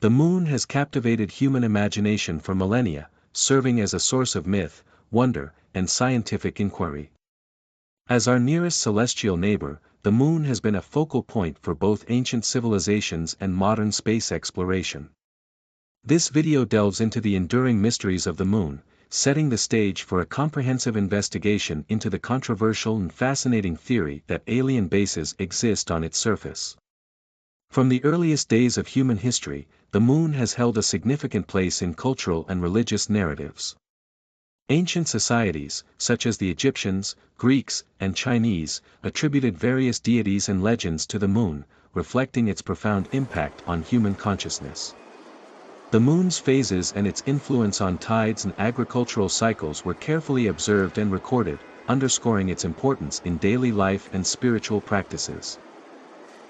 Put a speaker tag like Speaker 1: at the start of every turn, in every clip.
Speaker 1: The moon has captivated human imagination for millennia, serving as a source of myth, wonder, and scientific inquiry. As our nearest celestial neighbor, the moon has been a focal point for both ancient civilizations and modern space exploration. This video delves into the enduring mysteries of the moon, setting the stage for a comprehensive investigation into the controversial and fascinating theory that alien bases exist on its surface. From the earliest days of human history, the moon has held a significant place in cultural and religious narratives. Ancient societies, such as the Egyptians, Greeks, and Chinese, attributed various deities and legends to the moon, reflecting its profound impact on human consciousness. The moon's phases and its influence on tides and agricultural cycles were carefully observed and recorded, underscoring its importance in daily life and spiritual practices.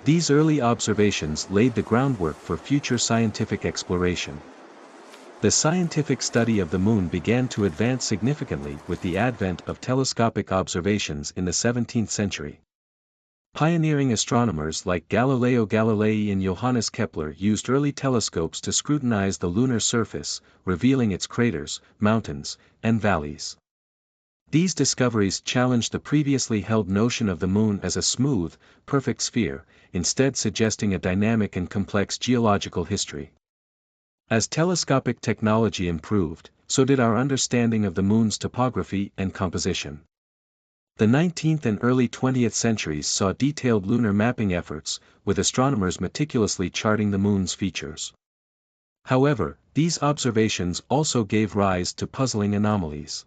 Speaker 1: These early observations laid the groundwork for future scientific exploration. The scientific study of the moon began to advance significantly with the advent of telescopic observations in the 17th century. Pioneering astronomers like Galileo Galilei and Johannes Kepler used early telescopes to scrutinize the lunar surface, revealing its craters, mountains, and valleys. These discoveries challenged the previously held notion of the moon as a smooth, perfect sphere, instead suggesting a dynamic and complex geological history. As telescopic technology improved, so did our understanding of the moon's topography and composition. The 19th and early 20th centuries saw detailed lunar mapping efforts, with astronomers meticulously charting the moon's features. However, these observations also gave rise to puzzling anomalies.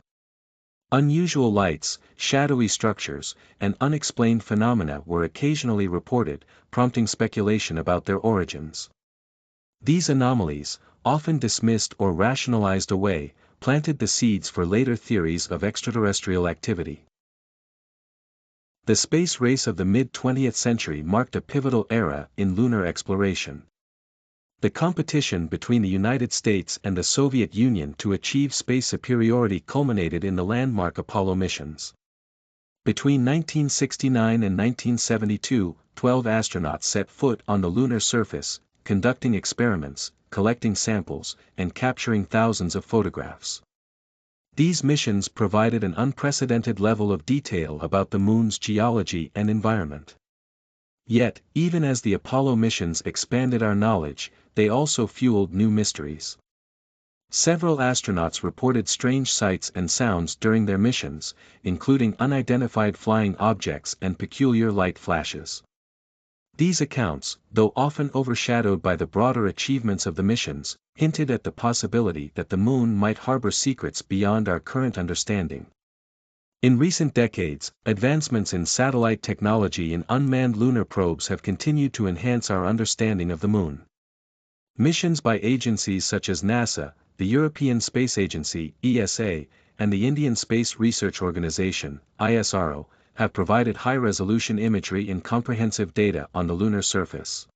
Speaker 1: Unusual lights, shadowy structures, and unexplained phenomena were occasionally reported, prompting speculation about their origins. These anomalies, often dismissed or rationalized away, planted the seeds for later theories of extraterrestrial activity. The space race of the mid-20th century marked a pivotal era in lunar exploration. The competition between the United States and the Soviet Union to achieve space superiority culminated in the landmark Apollo missions. Between 1969 and 1972, 12 astronauts set foot on the lunar surface, conducting experiments, collecting samples, and capturing thousands of photographs. These missions provided an unprecedented level of detail about the moon's geology and environment. Yet, even as the Apollo missions expanded our knowledge, they also fueled new mysteries. Several astronauts reported strange sights and sounds during their missions, including unidentified flying objects and peculiar light flashes. These accounts, though often overshadowed by the broader achievements of the missions, hinted at the possibility that the moon might harbor secrets beyond our current understanding. In recent decades, advancements in satellite technology and unmanned lunar probes have continued to enhance our understanding of the moon. Missions by agencies such as NASA, the European Space Agency (ESA), and the Indian Space Research Organisation (ISRO), have provided high-resolution imagery and comprehensive data on the lunar surface.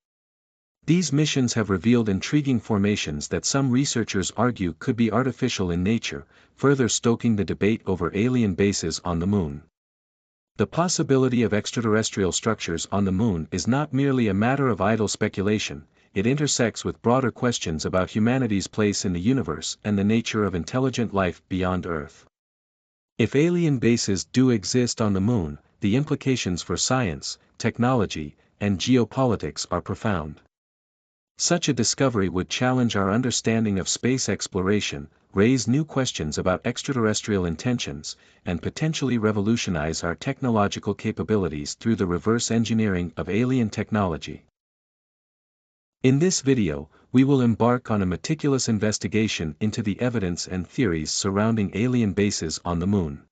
Speaker 1: These missions have revealed intriguing formations that some researchers argue could be artificial in nature, further stoking the debate over alien bases on the moon. The possibility of extraterrestrial structures on the moon is not merely a matter of idle speculation, it intersects with broader questions about humanity's place in the universe and the nature of intelligent life beyond Earth. If alien bases do exist on the moon, the implications for science, technology, and geopolitics are profound. Such a discovery would challenge our understanding of space exploration, raise new questions about extraterrestrial intentions, and potentially revolutionize our technological capabilities through the reverse engineering of alien technology. In this video, we will embark on a meticulous investigation into the evidence and theories surrounding alien bases on the moon.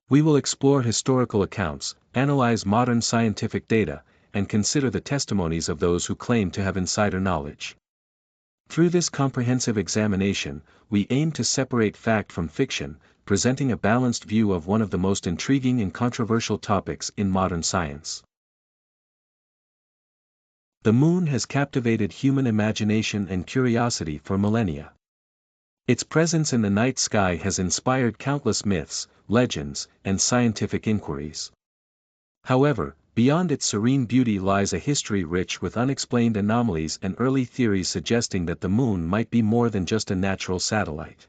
Speaker 1: We will explore historical accounts, analyze modern scientific data, and consider the testimonies of those who claim to have insider knowledge. Through this comprehensive examination, we aim to separate fact from fiction, presenting a balanced view of one of the most intriguing and controversial topics in modern science. The moon has captivated human imagination and curiosity for millennia. Its presence in the night sky has inspired countless myths, legends, and scientific inquiries. However, Beyond its serene beauty lies a history rich with unexplained anomalies and early theories suggesting that the Moon might be more than just a natural satellite.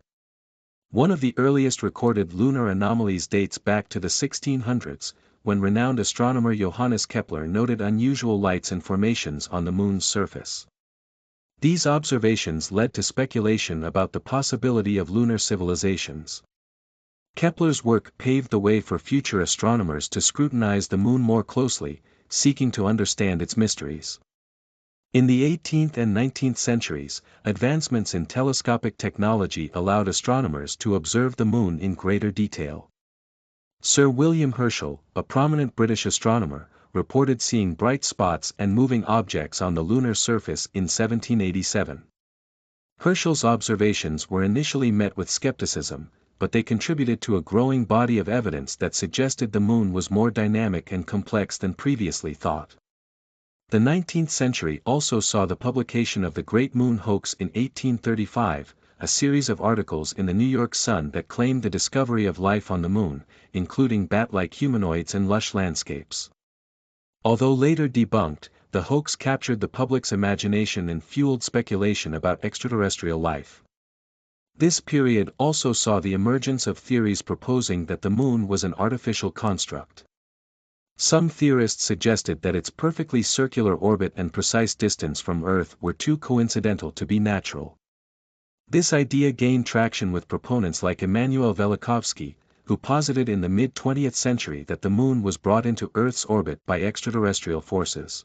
Speaker 1: One of the earliest recorded lunar anomalies dates back to the 1600s, when renowned astronomer Johannes Kepler noted unusual lights and formations on the Moon's surface. These observations led to speculation about the possibility of lunar civilizations. Kepler's work paved the way for future astronomers to scrutinize the Moon more closely, seeking to understand its mysteries. In the 18th and 19th centuries, advancements in telescopic technology allowed astronomers to observe the Moon in greater detail. Sir William Herschel, a prominent British astronomer, reported seeing bright spots and moving objects on the lunar surface in 1787. Herschel's observations were initially met with skepticism, but they contributed to a growing body of evidence that suggested the Moon was more dynamic and complex than previously thought. The 19th century also saw the publication of the Great Moon Hoax in 1835, a series of articles in the New York Sun that claimed the discovery of life on the Moon, including bat-like humanoids and lush landscapes. Although later debunked, the hoax captured the public's imagination and fueled speculation about extraterrestrial life. This period also saw the emergence of theories proposing that the Moon was an artificial construct. Some theorists suggested that its perfectly circular orbit and precise distance from Earth were too coincidental to be natural. This idea gained traction with proponents like Immanuel Velikovsky, who posited in the mid-20th century that the Moon was brought into Earth's orbit by extraterrestrial forces.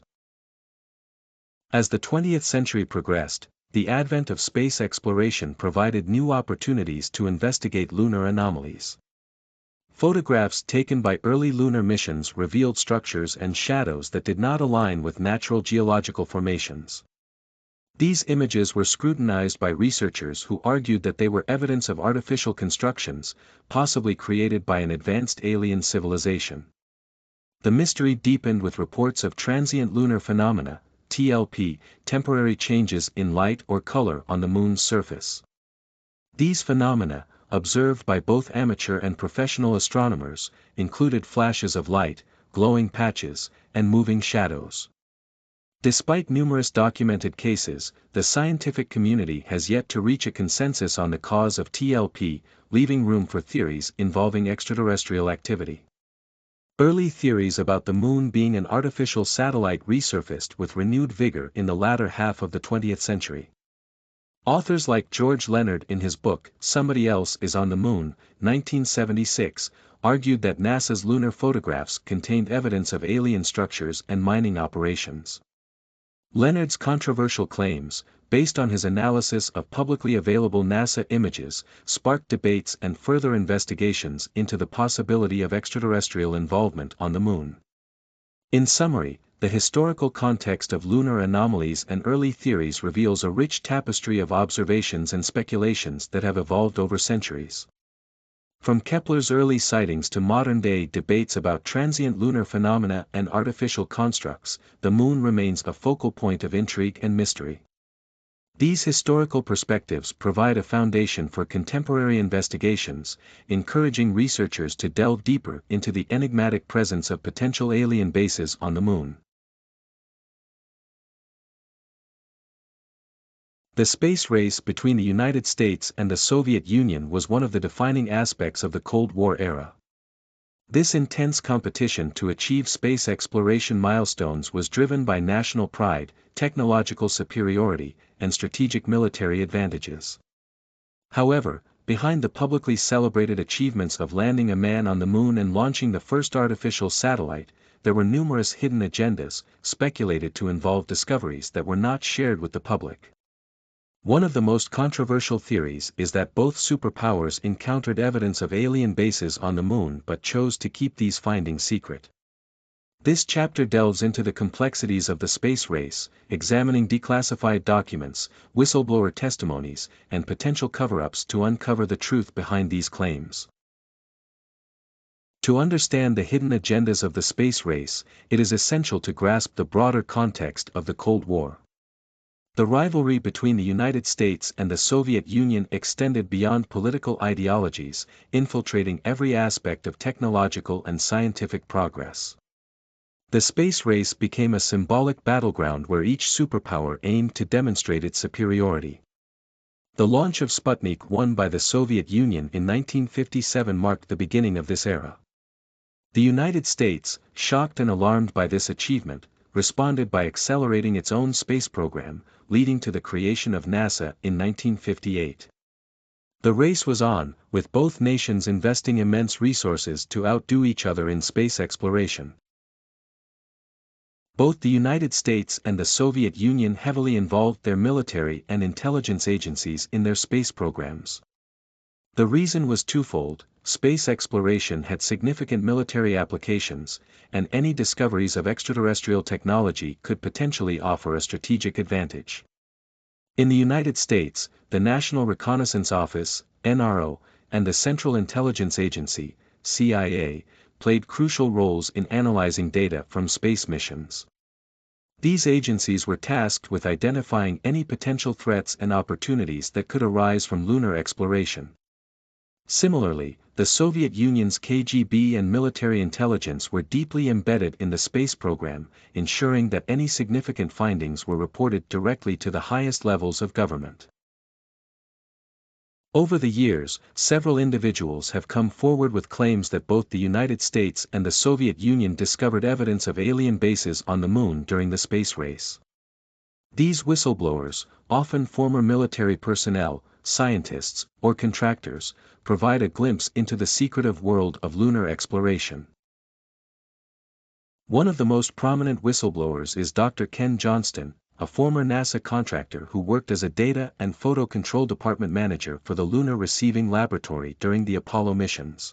Speaker 1: As the 20th century progressed, the advent of space exploration provided new opportunities to investigate lunar anomalies. Photographs taken by early lunar missions revealed structures and shadows that did not align with natural geological formations. These images were scrutinized by researchers who argued that they were evidence of artificial constructions, possibly created by an advanced alien civilization. The mystery deepened with reports of transient lunar phenomena, TLP, temporary changes in light or color on the Moon's surface. These phenomena, observed by both amateur and professional astronomers, included flashes of light, glowing patches, and moving shadows. Despite numerous documented cases, the scientific community has yet to reach a consensus on the cause of TLP, leaving room for theories involving extraterrestrial activity. Early theories about the Moon being an artificial satellite resurfaced with renewed vigor in the latter half of the 20th century. Authors like George Leonard in his book Somebody Else is on the Moon, 1976, argued that NASA's lunar photographs contained evidence of alien structures and mining operations. Leonard's controversial claims, based on his analysis of publicly available NASA images, sparked debates and further investigations into the possibility of extraterrestrial involvement on the Moon. In summary, the historical context of lunar anomalies and early theories reveals a rich tapestry of observations and speculations that have evolved over centuries. From Kepler's early sightings to modern-day debates about transient lunar phenomena and artificial constructs, the Moon remains a focal point of intrigue and mystery. These historical perspectives provide a foundation for contemporary investigations, encouraging researchers to delve deeper into the enigmatic presence of potential alien bases on the Moon. The space race between the United States and the Soviet Union was one of the defining aspects of the Cold War era. This intense competition to achieve space exploration milestones was driven by national pride, technological superiority, and strategic military advantages. However, behind the publicly celebrated achievements of landing a man on the Moon and launching the first artificial satellite, there were numerous hidden agendas, speculated to involve discoveries that were not shared with the public. One of the most controversial theories is that both superpowers encountered evidence of alien bases on the Moon but chose to keep these findings secret. This chapter delves into the complexities of the space race, examining declassified documents, whistleblower testimonies, and potential cover-ups to uncover the truth behind these claims. To understand the hidden agendas of the space race, it is essential to grasp the broader context of the Cold War. The rivalry between the United States and the Soviet Union extended beyond political ideologies, infiltrating every aspect of technological and scientific progress. The space race became a symbolic battleground where each superpower aimed to demonstrate its superiority. The launch of Sputnik 1 by the Soviet Union in 1957 marked the beginning of this era. The United States, shocked and alarmed by this achievement, responded by accelerating its own space program, leading to the creation of NASA in 1958. The race was on, with both nations investing immense resources to outdo each other in space exploration. Both the United States and the Soviet Union heavily involved their military and intelligence agencies in their space programs. The reason was twofold: space exploration had significant military applications, and any discoveries of extraterrestrial technology could potentially offer a strategic advantage. In the United States, the National Reconnaissance Office, NRO, and the Central Intelligence Agency, CIA, played crucial roles in analyzing data from space missions. These agencies were tasked with identifying any potential threats and opportunities that could arise from lunar exploration. Similarly, the Soviet Union's KGB and military intelligence were deeply embedded in the space program, ensuring that any significant findings were reported directly to the highest levels of government. Over the years, several individuals have come forward with claims that both the United States and the Soviet Union discovered evidence of alien bases on the Moon during the space race. These whistleblowers, often former military personnel, scientists, or contractors, provide a glimpse into the secretive world of lunar exploration. One of the most prominent whistleblowers is Dr. Ken Johnston, a former NASA contractor who worked as a data and photo control department manager for the Lunar Receiving Laboratory during the Apollo missions.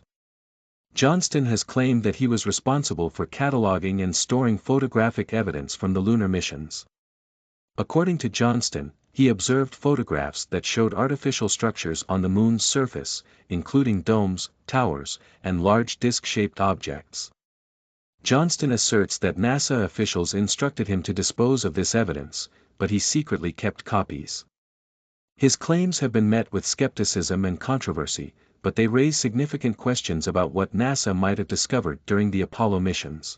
Speaker 1: Johnston has claimed that he was responsible for cataloging and storing photographic evidence from the lunar missions. According to Johnston, he observed photographs that showed artificial structures on the Moon's surface, including domes, towers, and large disc-shaped objects. Johnston asserts that NASA officials instructed him to dispose of this evidence, but he secretly kept copies. His claims have been met with skepticism and controversy, but they raise significant questions about what NASA might have discovered during the Apollo missions.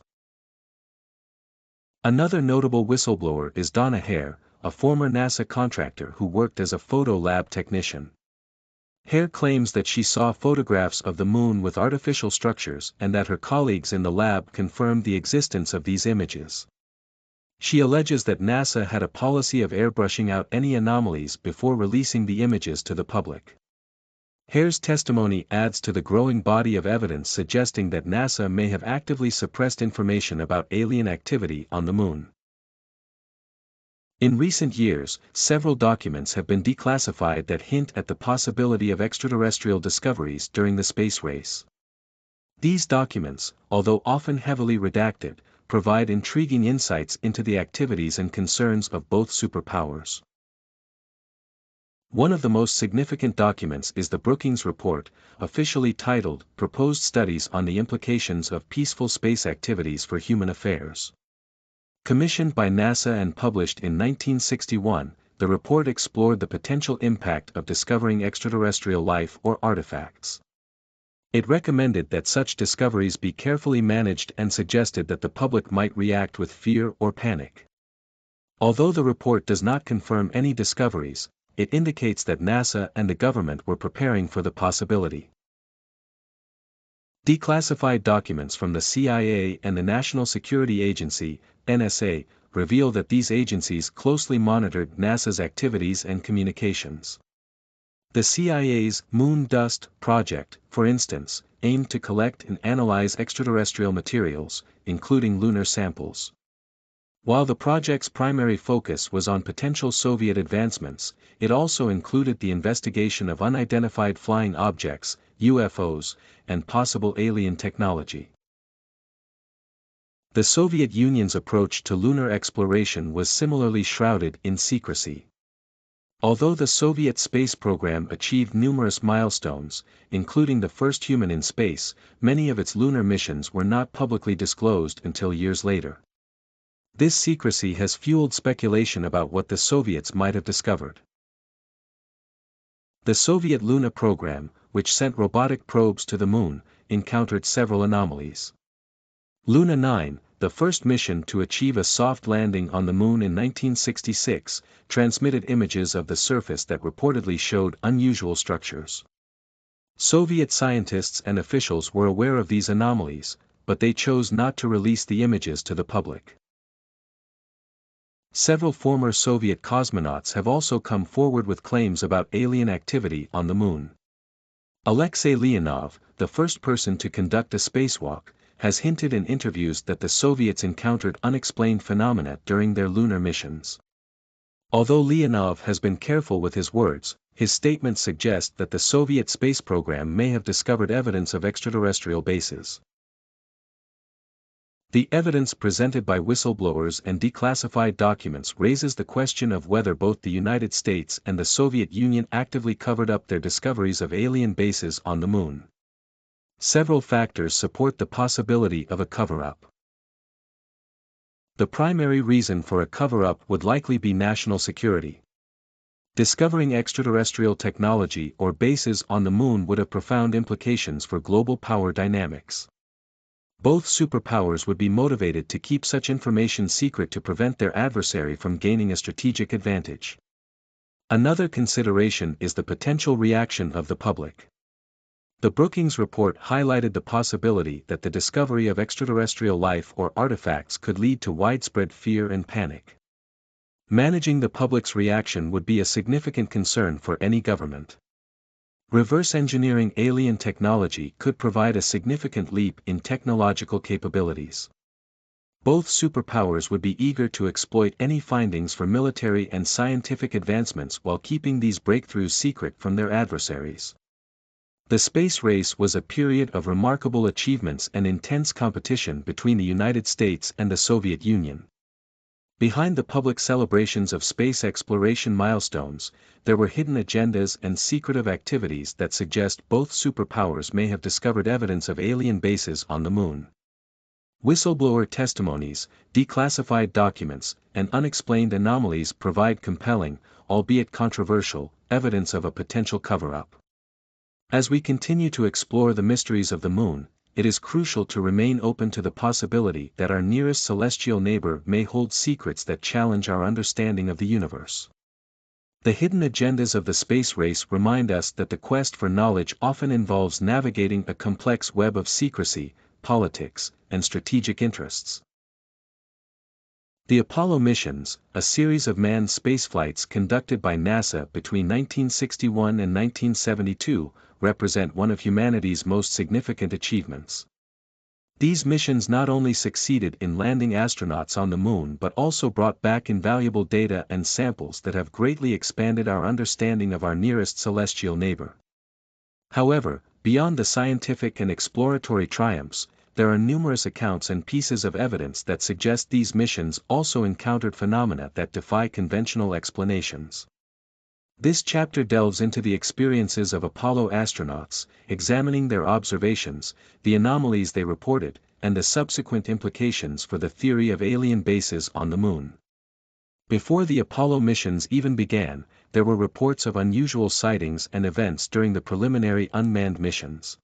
Speaker 1: Another notable whistleblower is Donna Hare, a former NASA contractor who worked as a photo lab technician. Hare claims that she saw photographs of the Moon with artificial structures and that her colleagues in the lab confirmed the existence of these images. She alleges that NASA had a policy of airbrushing out any anomalies before releasing the images to the public. Hare's testimony adds to the growing body of evidence suggesting that NASA may have actively suppressed information about alien activity on the Moon. In recent years, several documents have been declassified that hint at the possibility of extraterrestrial discoveries during the space race. These documents, although often heavily redacted, provide intriguing insights into the activities and concerns of both superpowers. One of the most significant documents is the Brookings Report, officially titled Proposed Studies on the Implications of Peaceful Space Activities for Human Affairs. Commissioned by NASA and published in 1961, the report explored the potential impact of discovering extraterrestrial life or artifacts. It recommended that such discoveries be carefully managed and suggested that the public might react with fear or panic. Although the report does not confirm any discoveries, it indicates that NASA and the government were preparing for the possibility. Declassified documents from the CIA and the National Security Agency, NSA, reveal that these agencies closely monitored NASA's activities and communications. The CIA's Moon Dust Project, for instance, aimed to collect and analyze extraterrestrial materials, including lunar samples. While the project's primary focus was on potential Soviet advancements, it also included the investigation of unidentified flying objects, UFOs, and possible alien technology. The Soviet Union's approach to lunar exploration was similarly shrouded in secrecy. Although the Soviet space program achieved numerous milestones, including the first human in space, many of its lunar missions were not publicly disclosed until years later. This secrecy has fueled speculation about what the Soviets might have discovered. The Soviet Luna program, which sent robotic probes to the Moon, encountered several anomalies. Luna 9, the first mission to achieve a soft landing on the Moon in 1966, transmitted images of the surface that reportedly showed unusual structures. Soviet scientists and officials were aware of these anomalies, but they chose not to release the images to the public. Several former Soviet cosmonauts have also come forward with claims about alien activity on the Moon. Alexei Leonov, the first person to conduct a spacewalk, has hinted in interviews that the Soviets encountered unexplained phenomena during their lunar missions. Although Leonov has been careful with his words, his statements suggest that the Soviet space program may have discovered evidence of extraterrestrial bases. The evidence presented by whistleblowers and declassified documents raises the question of whether both the United States and the Soviet Union actively covered up their discoveries of alien bases on the Moon. Several factors support the possibility of a cover-up. The primary reason for a cover-up would likely be national security. Discovering extraterrestrial technology or bases on the Moon would have profound implications for global power dynamics. Both superpowers would be motivated to keep such information secret to prevent their adversary from gaining a strategic advantage. Another consideration is the potential reaction of the public. The Brookings report highlighted the possibility that the discovery of extraterrestrial life or artifacts could lead to widespread fear and panic. Managing the public's reaction would be a significant concern for any government. Reverse engineering alien technology could provide a significant leap in technological capabilities. Both superpowers would be eager to exploit any findings for military and scientific advancements while keeping these breakthroughs secret from their adversaries. The space race was a period of remarkable achievements and intense competition between the United States and the Soviet Union. Behind the public celebrations of space exploration milestones, there were hidden agendas and secretive activities that suggest both superpowers may have discovered evidence of alien bases on the Moon. Whistleblower testimonies, declassified documents, and unexplained anomalies provide compelling, albeit controversial, evidence of a potential cover-up. As we continue to explore the mysteries of the Moon, it is crucial to remain open to the possibility that our nearest celestial neighbor may hold secrets that challenge our understanding of the universe. The hidden agendas of the space race remind us that the quest for knowledge often involves navigating a complex web of secrecy, politics, and strategic interests. The Apollo missions, a series of manned spaceflights conducted by NASA between 1961 and 1972, represent one of humanity's most significant achievements. These missions not only succeeded in landing astronauts on the Moon but also brought back invaluable data and samples that have greatly expanded our understanding of our nearest celestial neighbor. However, beyond the scientific and exploratory triumphs, there are numerous accounts and pieces of evidence that suggest these missions also encountered phenomena that defy conventional explanations. This chapter delves into the experiences of Apollo astronauts, examining their observations, the anomalies they reported, and the subsequent implications for the theory of alien bases on the Moon. Before the Apollo missions even began, there were reports of unusual sightings and events during the preliminary unmanned missions.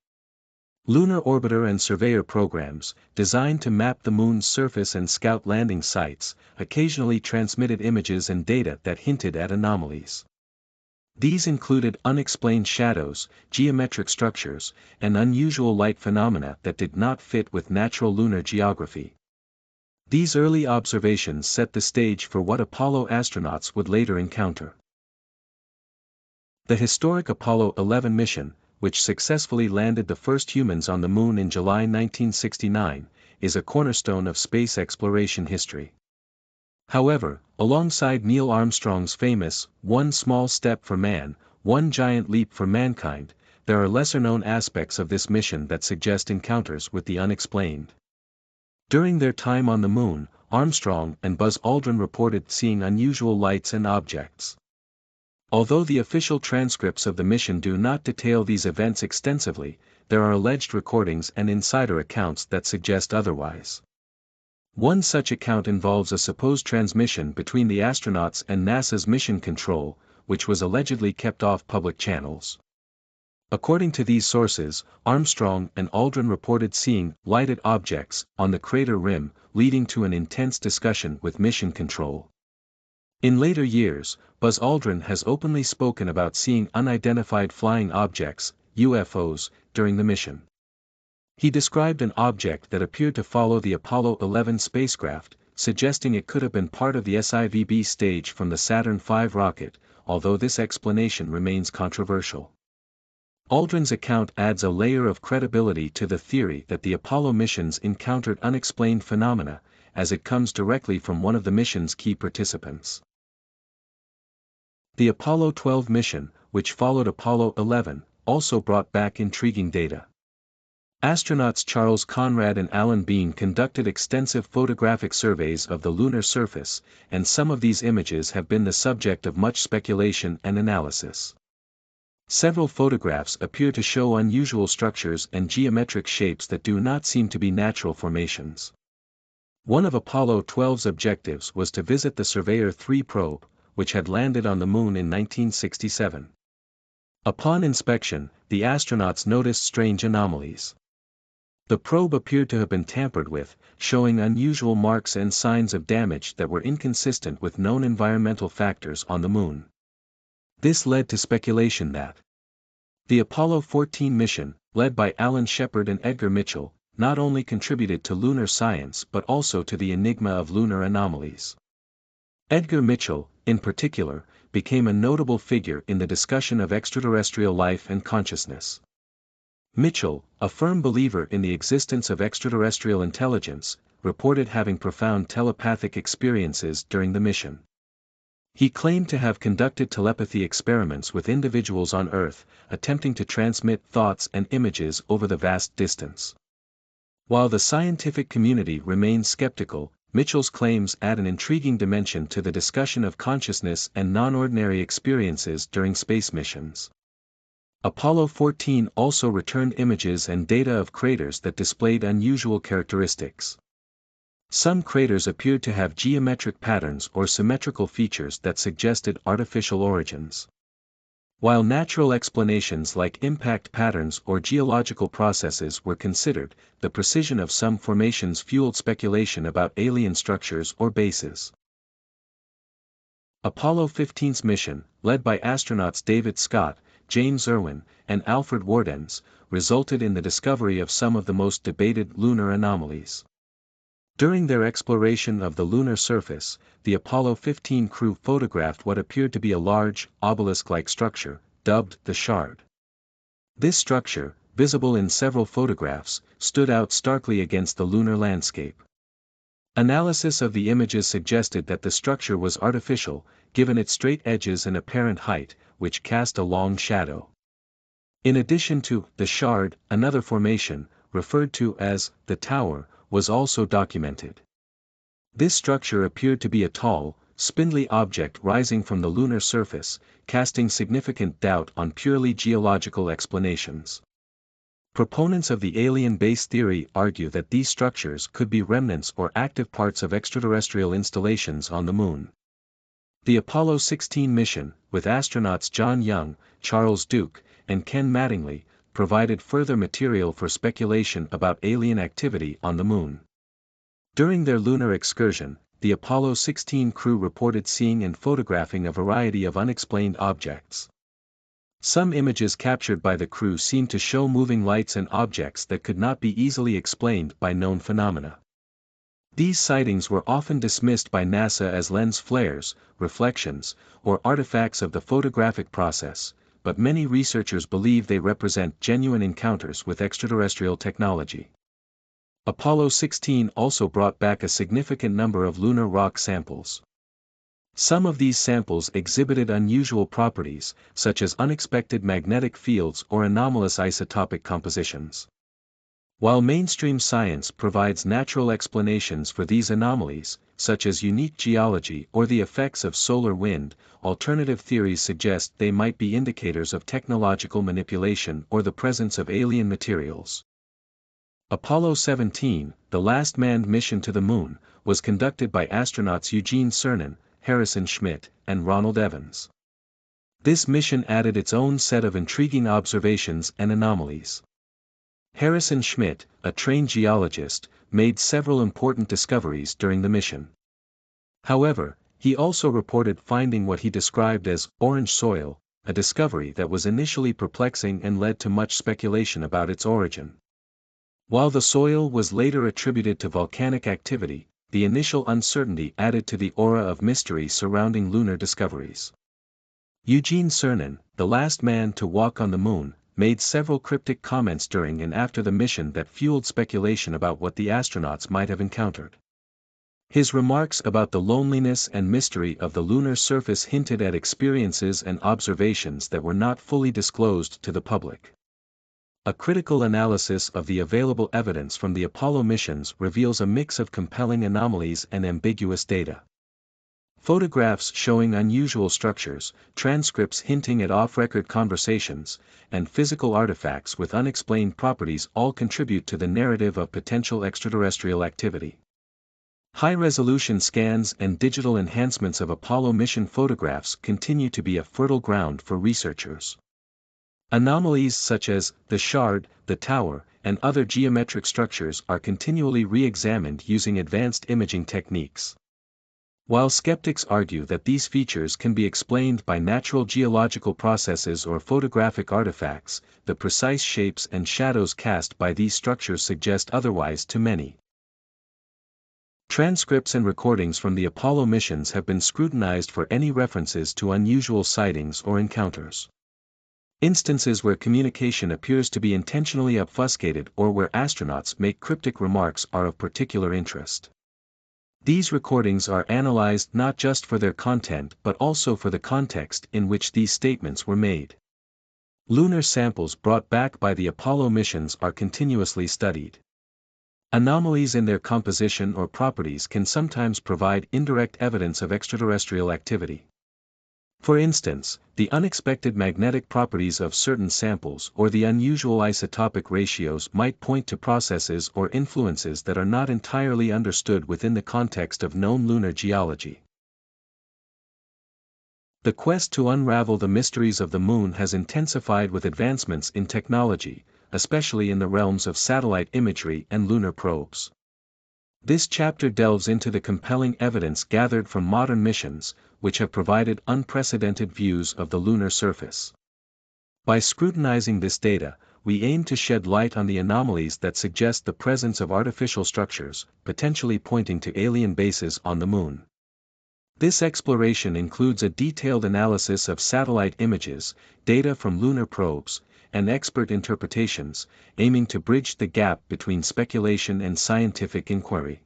Speaker 1: Lunar orbiter and surveyor programs, designed to map the Moon's surface and scout landing sites, occasionally transmitted images and data that hinted at anomalies. These included unexplained shadows, geometric structures, and unusual light phenomena that did not fit with natural lunar geography. These early observations set the stage for what Apollo astronauts would later encounter. The historic Apollo 11 mission, which successfully landed the first humans on the Moon in July 1969, is a cornerstone of space exploration history. However, alongside Neil Armstrong's famous, "One small step for man, one giant leap for mankind," there are lesser-known aspects of this mission that suggest encounters with the unexplained. During their time on the Moon, Armstrong and Buzz Aldrin reported seeing unusual lights and objects. Although the official transcripts of the mission do not detail these events extensively, there are alleged recordings and insider accounts that suggest otherwise. One such account involves a supposed transmission between the astronauts and NASA's Mission Control, which was allegedly kept off public channels. According to these sources, Armstrong and Aldrin reported seeing lighted objects on the crater rim, leading to an intense discussion with mission control. In later years, Buzz Aldrin has openly spoken about seeing unidentified flying objects, UFOs, during the mission. He described an object that appeared to follow the Apollo 11 spacecraft, suggesting it could have been part of the SIVB stage from the Saturn V rocket, although this explanation remains controversial. Aldrin's account adds a layer of credibility to the theory that the Apollo missions encountered unexplained phenomena, as it comes directly from one of the mission's key participants. The Apollo 12 mission, which followed Apollo 11, also brought back intriguing data. Astronauts Charles Conrad and Alan Bean conducted extensive photographic surveys of the lunar surface, and some of these images have been the subject of much speculation and analysis. Several photographs appear to show unusual structures and geometric shapes that do not seem to be natural formations. One of Apollo 12's objectives was to visit the Surveyor 3 probe, which had landed on the Moon in 1967. Upon inspection, the astronauts noticed strange anomalies. The probe appeared to have been tampered with, showing unusual marks and signs of damage that were inconsistent with known environmental factors on the Moon. This led to speculation that the Apollo 14 mission, led by Alan Shepard and Edgar Mitchell, not only contributed to lunar science but also to the enigma of lunar anomalies. Edgar Mitchell, in particular, became a notable figure in the discussion of extraterrestrial life and consciousness. Mitchell, a firm believer in the existence of extraterrestrial intelligence, reported having profound telepathic experiences during the mission. He claimed to have conducted telepathy experiments with individuals on Earth, attempting to transmit thoughts and images over the vast distance. While the scientific community remains skeptical, Mitchell's claims add an intriguing dimension to the discussion of consciousness and non-ordinary experiences during space missions. Apollo 14 also returned images and data of craters that displayed unusual characteristics. Some craters appeared to have geometric patterns or symmetrical features that suggested artificial origins. While natural explanations like impact patterns or geological processes were considered, the precision of some formations fueled speculation about alien structures or bases. Apollo 15's mission, led by astronauts David Scott, James Irwin, and Alfred Wardens, resulted in the discovery of some of the most debated lunar anomalies. During their exploration of the lunar surface, the Apollo 15 crew photographed what appeared to be a large, obelisk-like structure, dubbed the Shard. This structure, visible in several photographs, stood out starkly against the lunar landscape. Analysis of the images suggested that the structure was artificial, given its straight edges and apparent height, which cast a long shadow. In addition to the Shard, another formation, referred to as the Tower, was also documented. This structure appeared to be a tall, spindly object rising from the lunar surface, casting significant doubt on purely geological explanations. Proponents of the alien base theory argue that these structures could be remnants or active parts of extraterrestrial installations on the Moon. The Apollo 16 mission, with astronauts John Young, Charles Duke, and Ken Mattingly, provided further material for speculation about alien activity on the Moon. During their lunar excursion, the Apollo 16 crew reported seeing and photographing a variety of unexplained objects. Some images captured by the crew seemed to show moving lights and objects that could not be easily explained by known phenomena. These sightings were often dismissed by NASA as lens flares, reflections, or artifacts of the photographic process, but many researchers believe they represent genuine encounters with extraterrestrial technology. Apollo 16 also brought back a significant number of lunar rock samples. Some of these samples exhibited unusual properties, such as unexpected magnetic fields or anomalous isotopic compositions. While mainstream science provides natural explanations for these anomalies, such as unique geology or the effects of solar wind, alternative theories suggest they might be indicators of technological manipulation or the presence of alien materials. Apollo 17, the last manned mission to the Moon, was conducted by astronauts Eugene Cernan, Harrison Schmitt, and Ronald Evans. This mission added its own set of intriguing observations and anomalies. Harrison Schmitt, a trained geologist, made several important discoveries during the mission. However, he also reported finding what he described as orange soil, a discovery that was initially perplexing and led to much speculation about its origin. While the soil was later attributed to volcanic activity, the initial uncertainty added to the aura of mystery surrounding lunar discoveries. Eugene Cernan, the last man to walk on the moon, made several cryptic comments during and after the mission that fueled speculation about what the astronauts might have encountered. His remarks about the loneliness and mystery of the lunar surface hinted at experiences and observations that were not fully disclosed to the public. A critical analysis of the available evidence from the Apollo missions reveals a mix of compelling anomalies and ambiguous data. Photographs showing unusual structures, transcripts hinting at off-record conversations, and physical artifacts with unexplained properties all contribute to the narrative of potential extraterrestrial activity. High-resolution scans and digital enhancements of Apollo mission photographs continue to be a fertile ground for researchers. Anomalies such as the shard, the tower, and other geometric structures are continually re-examined using advanced imaging techniques. While skeptics argue that these features can be explained by natural geological processes or photographic artifacts, the precise shapes and shadows cast by these structures suggest otherwise to many. Transcripts and recordings from the Apollo missions have been scrutinized for any references to unusual sightings or encounters. Instances where communication appears to be intentionally obfuscated or where astronauts make cryptic remarks are of particular interest. These recordings are analyzed not just for their content but also for the context in which these statements were made. Lunar samples brought back by the Apollo missions are continuously studied. Anomalies in their composition or properties can sometimes provide indirect evidence of extraterrestrial activity. For instance, the unexpected magnetic properties of certain samples or the unusual isotopic ratios might point to processes or influences that are not entirely understood within the context of known lunar geology. The quest to unravel the mysteries of the moon has intensified with advancements in technology, especially in the realms of satellite imagery and lunar probes. This chapter delves into the compelling evidence gathered from modern missions, which have provided unprecedented views of the lunar surface. By scrutinizing this data, we aim to shed light on the anomalies that suggest the presence of artificial structures, potentially pointing to alien bases on the moon. This exploration includes a detailed analysis of satellite images, data from lunar probes, and expert interpretations, aiming to bridge the gap between speculation and scientific inquiry.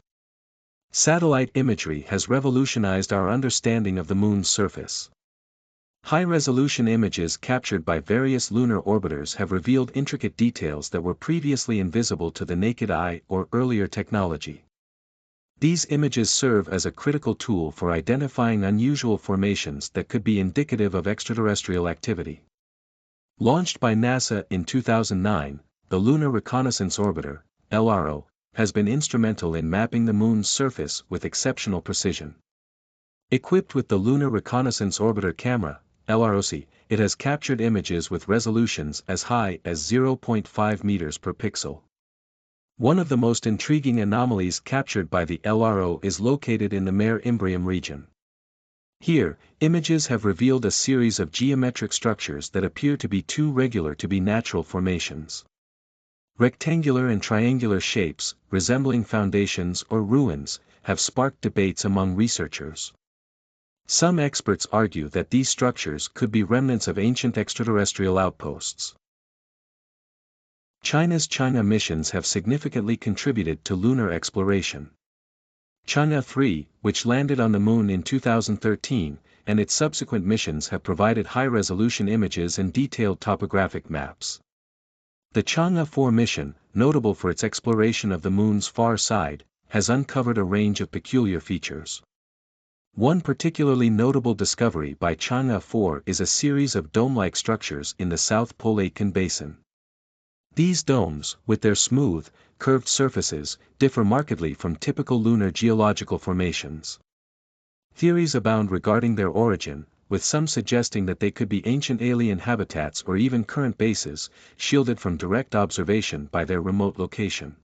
Speaker 1: Satellite imagery has revolutionized our understanding of the moon's surface. High-resolution images captured by various lunar orbiters have revealed intricate details that were previously invisible to the naked eye or earlier technology. These images serve as a critical tool for identifying unusual formations that could be indicative of extraterrestrial activity. Launched by NASA in 2009, the Lunar Reconnaissance Orbiter, LRO, has been instrumental in mapping the Moon's surface with exceptional precision. Equipped with the Lunar Reconnaissance Orbiter camera, LROC, it has captured images with resolutions as high as 0.5 meters per pixel. One of the most intriguing anomalies captured by the LRO is located in the Mare Imbrium region. Here, images have revealed a series of geometric structures that appear to be too regular to be natural formations. Rectangular and triangular shapes, resembling foundations or ruins, have sparked debates among researchers. Some experts argue that these structures could be remnants of ancient extraterrestrial outposts. China's China missions have significantly contributed to lunar exploration. Chang'e 3, which landed on the Moon in 2013, and its subsequent missions have provided high-resolution images and detailed topographic maps. The Chang'e 4 mission, notable for its exploration of the Moon's far side, has uncovered a range of peculiar features. One particularly notable discovery by Chang'e 4 is a series of dome-like structures in the South Pole Aitken Basin. These domes, with their smooth, curved surfaces, differ markedly from typical lunar geological formations. Theories abound regarding their origin, with some suggesting that they could be ancient alien habitats or even current bases, shielded from direct observation by their remote location.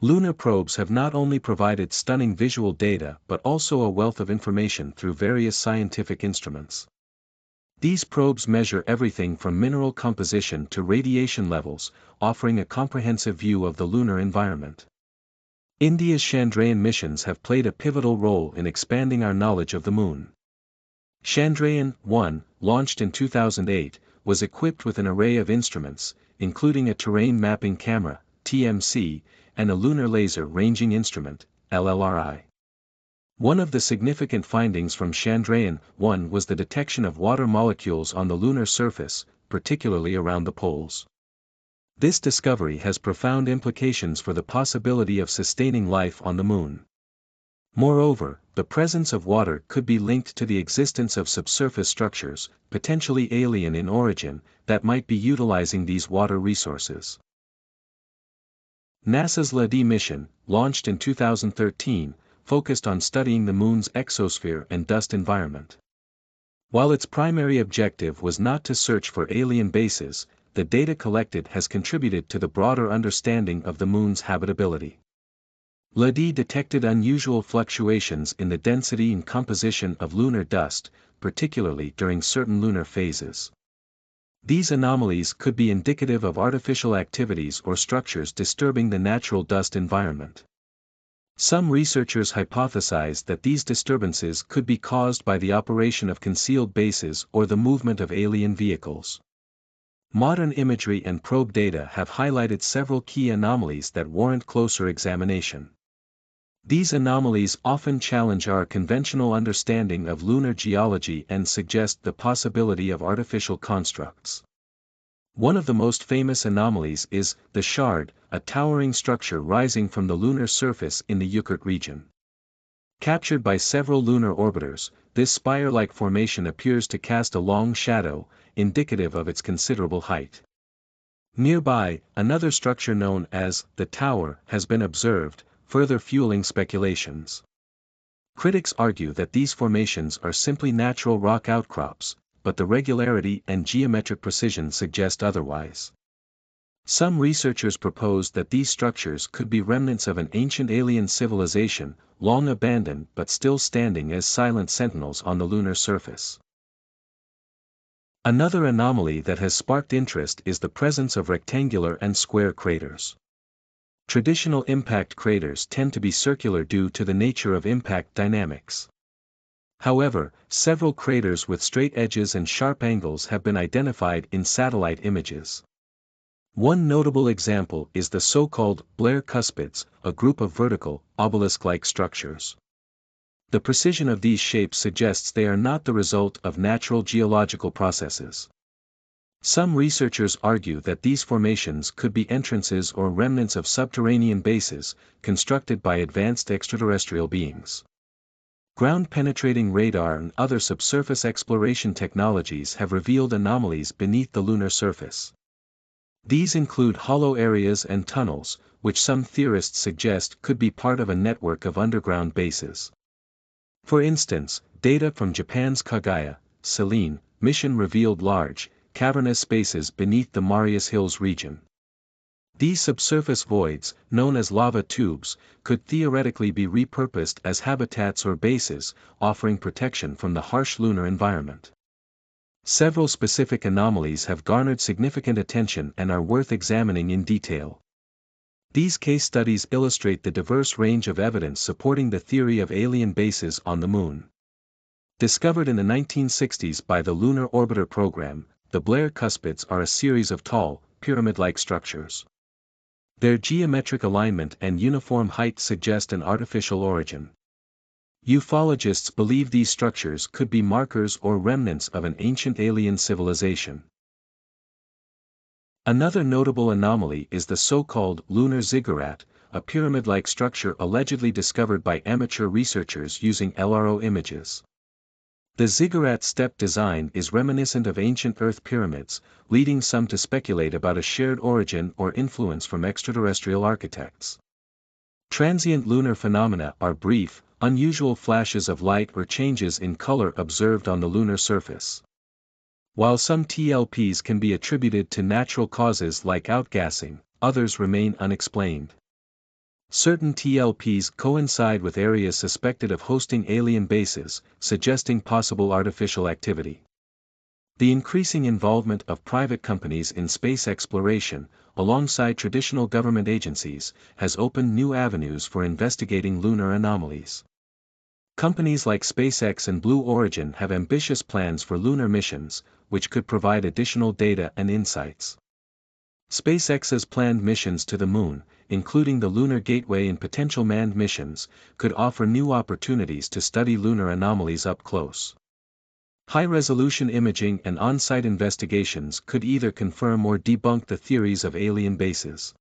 Speaker 1: Lunar probes have not only provided stunning visual data but also a wealth of information through various scientific instruments. These probes measure everything from mineral composition to radiation levels, offering a comprehensive view of the lunar environment. India's Chandrayaan missions have played a pivotal role in expanding our knowledge of the Moon. Chandrayaan-1, launched in 2008, was equipped with an array of instruments, including a terrain mapping camera, TMC, and a lunar laser ranging instrument, LLRI. One of the significant findings from Chandrayaan-1 was the detection of water molecules on the lunar surface, particularly around the poles. This discovery has profound implications for the possibility of sustaining life on the Moon. Moreover, the presence of water could be linked to the existence of subsurface structures, potentially alien in origin, that might be utilizing these water resources. NASA's LADEE mission, launched in 2013, focused on studying the Moon's exosphere and dust environment. While its primary objective was not to search for alien bases, the data collected has contributed to the broader understanding of the Moon's habitability. LADEE detected unusual fluctuations in the density and composition of lunar dust, particularly during certain lunar phases. These anomalies could be indicative of artificial activities or structures disturbing the natural dust environment. Some researchers hypothesized that these disturbances could be caused by the operation of concealed bases or the movement of alien vehicles. Modern imagery and probe data have highlighted several key anomalies that warrant closer examination. These anomalies often challenge our conventional understanding of lunar geology and suggest the possibility of artificial constructs. One of the most famous anomalies is the Shard, a towering structure rising from the lunar surface in the Yukut region. Captured by several lunar orbiters, this spire-like formation appears to cast a long shadow, indicative of its considerable height. Nearby, another structure known as the Tower has been observed, further fueling speculations. Critics argue that these formations are simply natural rock outcrops, but the regularity and geometric precision suggest otherwise. Some researchers propose that these structures could be remnants of an ancient alien civilization, long abandoned but still standing as silent sentinels on the lunar surface. Another anomaly that has sparked interest is the presence of rectangular and square craters. Traditional impact craters tend to be circular due to the nature of impact dynamics. However, several craters with straight edges and sharp angles have been identified in satellite images. One notable example is the so-called Blair cuspids, a group of vertical, obelisk-like structures. The precision of these shapes suggests they are not the result of natural geological processes. Some researchers argue that these formations could be entrances or remnants of subterranean bases, constructed by advanced extraterrestrial beings. Ground-penetrating radar and other subsurface exploration technologies have revealed anomalies beneath the lunar surface. These include hollow areas and tunnels, which some theorists suggest could be part of a network of underground bases. For instance, data from Japan's Kaguya, Selene, mission revealed large, cavernous spaces beneath the Marius Hills region. These subsurface voids, known as lava tubes, could theoretically be repurposed as habitats or bases, offering protection from the harsh lunar environment. Several specific anomalies have garnered significant attention and are worth examining in detail. These case studies illustrate the diverse range of evidence supporting the theory of alien bases on the Moon. Discovered in the 1960s by the Lunar Orbiter program, the Blair cuspids are a series of tall, pyramid-like structures. Their geometric alignment and uniform height suggest an artificial origin. Ufologists believe these structures could be markers or remnants of an ancient alien civilization. Another notable anomaly is the so-called lunar ziggurat, a pyramid-like structure allegedly discovered by amateur researchers using LRO images. The ziggurat step design is reminiscent of ancient Earth pyramids, leading some to speculate about a shared origin or influence from extraterrestrial architects. Transient lunar phenomena are brief, unusual flashes of light or changes in color observed on the lunar surface. While some TLPs can be attributed to natural causes like outgassing, others remain unexplained. Certain TLPs coincide with areas suspected of hosting alien bases, suggesting possible artificial activity. The increasing involvement of private companies in space exploration, alongside traditional government agencies, has opened new avenues for investigating lunar anomalies. Companies like SpaceX and Blue Origin have ambitious plans for lunar missions, which could provide additional data and insights. SpaceX's planned missions to the Moon, including the Lunar Gateway and potential manned missions, could offer new opportunities to study lunar anomalies up close. High-resolution imaging and on-site investigations could either confirm or debunk the theories of alien bases.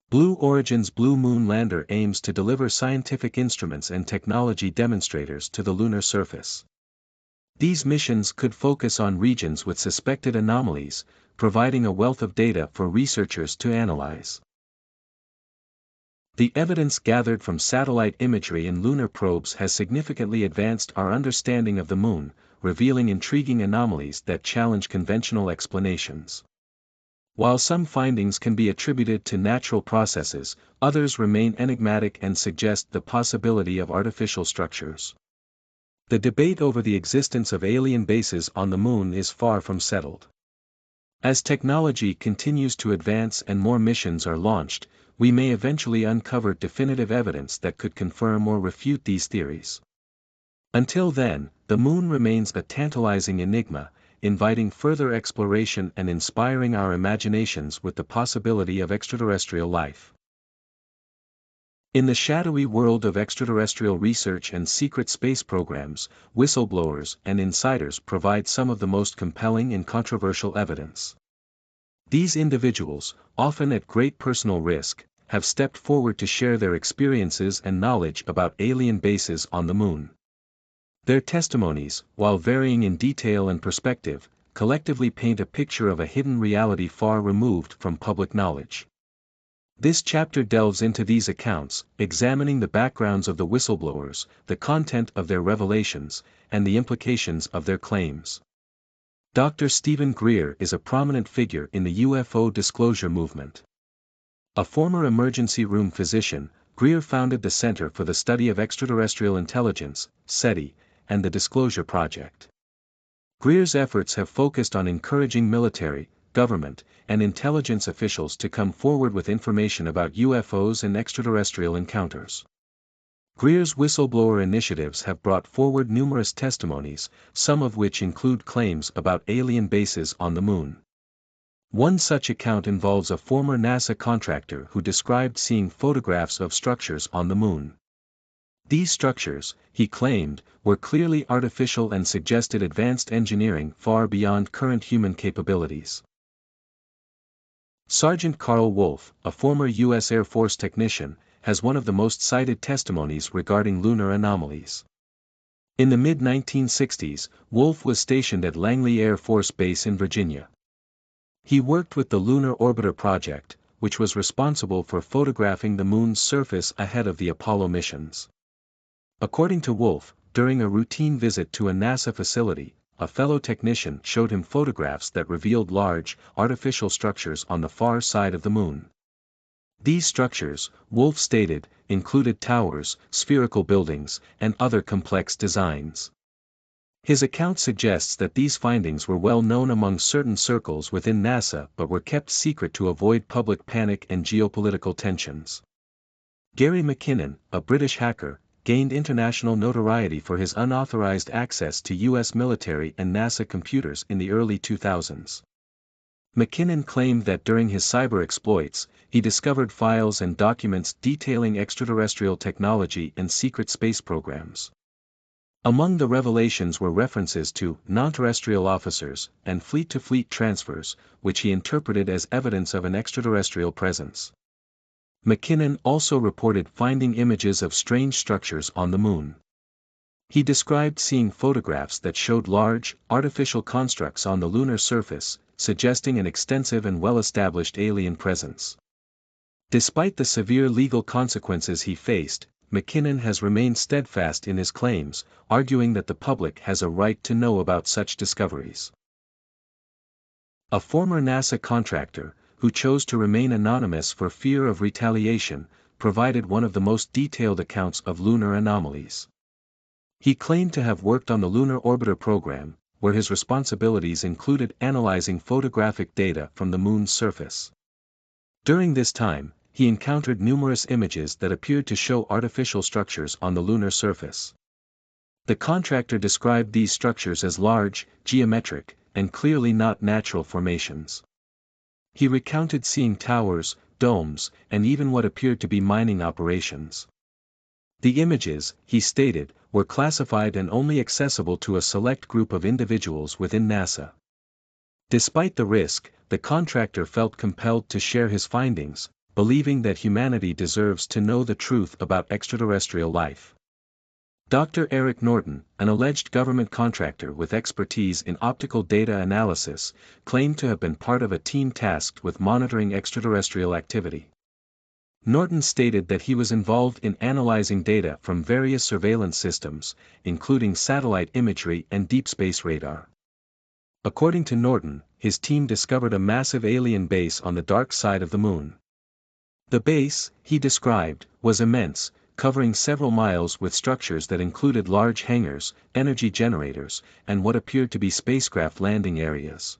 Speaker 1: Blue Origin's Blue Moon lander aims to deliver scientific instruments and technology demonstrators to the lunar surface. These missions could focus on regions with suspected anomalies, providing a wealth of data for researchers to analyze. The evidence gathered from satellite imagery and lunar probes has significantly advanced our understanding of the Moon, revealing intriguing anomalies that challenge conventional explanations. While some findings can be attributed to natural processes, others remain enigmatic and suggest the possibility of artificial structures. The debate over the existence of alien bases on the Moon is far from settled. As technology continues to advance and more missions are launched, we may eventually uncover definitive evidence that could confirm or refute these theories. Until then, the Moon remains a tantalizing enigma, inviting further exploration and inspiring our imaginations with the possibility of extraterrestrial life. In the shadowy world of extraterrestrial research and secret space programs, whistleblowers and insiders provide some of the most compelling and controversial evidence. These individuals, often at great personal risk, have stepped forward to share their experiences and knowledge about alien bases on the Moon. Their testimonies, while varying in detail and perspective, collectively paint a picture of a hidden reality far removed from public knowledge. This chapter delves into these accounts, examining the backgrounds of the whistleblowers, the content of their revelations, and the implications of their claims. Dr. Stephen Greer is a prominent figure in the UFO disclosure movement. A former emergency room physician, Greer founded the Center for the Study of Extraterrestrial Intelligence, SETI, and the Disclosure Project. Greer's efforts have focused on encouraging military, government, and intelligence officials to come forward with information about UFOs and extraterrestrial encounters. Greer's whistleblower initiatives have brought forward numerous testimonies, some of which include claims about alien bases on the Moon. One such account involves a former NASA contractor who described seeing photographs of structures on the Moon. These structures, he claimed, were clearly artificial and suggested advanced engineering far beyond current human capabilities. Sergeant Carl Wolf, a former U.S. Air Force technician, has one of the most cited testimonies regarding lunar anomalies. In the mid-1960s, Wolf was stationed at Langley Air Force Base in Virginia. He worked with the Lunar Orbiter Project, which was responsible for photographing the Moon's surface ahead of the Apollo missions. According to Wolf, during a routine visit to a NASA facility, a fellow technician showed him photographs that revealed large, artificial structures on the far side of the Moon. These structures, Wolf stated, included towers, spherical buildings, and other complex designs. His account suggests that these findings were well known among certain circles within NASA but were kept secret to avoid public panic and geopolitical tensions. Gary McKinnon, a British hacker, gained international notoriety for his unauthorized access to U.S. military and NASA computers in the early 2000s. McKinnon claimed that during his cyber exploits, he discovered files and documents detailing extraterrestrial technology and secret space programs. Among the revelations were references to non-terrestrial officers and fleet-to-fleet transfers, which he interpreted as evidence of an extraterrestrial presence. McKinnon also reported finding images of strange structures on the Moon. He described seeing photographs that showed large, artificial constructs on the lunar surface, suggesting an extensive and well-established alien presence. Despite the severe legal consequences he faced, McKinnon has remained steadfast in his claims, arguing that the public has a right to know about such discoveries. A former NASA contractor, who chose to remain anonymous for fear of retaliation, provided one of the most detailed accounts of lunar anomalies. He claimed to have worked on the Lunar Orbiter program, where his responsibilities included analyzing photographic data from the moon's surface. During this time, he encountered numerous images that appeared to show artificial structures on the lunar surface. The contractor described these structures as large, geometric, and clearly not natural formations. He recounted seeing towers, domes, and even what appeared to be mining operations. The images, he stated, were classified and only accessible to a select group of individuals within NASA. Despite the risk, the contractor felt compelled to share his findings, believing that humanity deserves to know the truth about extraterrestrial life. Dr. Eric Norton, an alleged government contractor with expertise in optical data analysis, claimed to have been part of a team tasked with monitoring extraterrestrial activity. Norton stated that he was involved in analyzing data from various surveillance systems, including satellite imagery and deep space radar. According to Norton, his team discovered a massive alien base on the dark side of the moon. The base, he described, was immense, covering several miles with structures that included large hangars, energy generators, and what appeared to be spacecraft landing areas.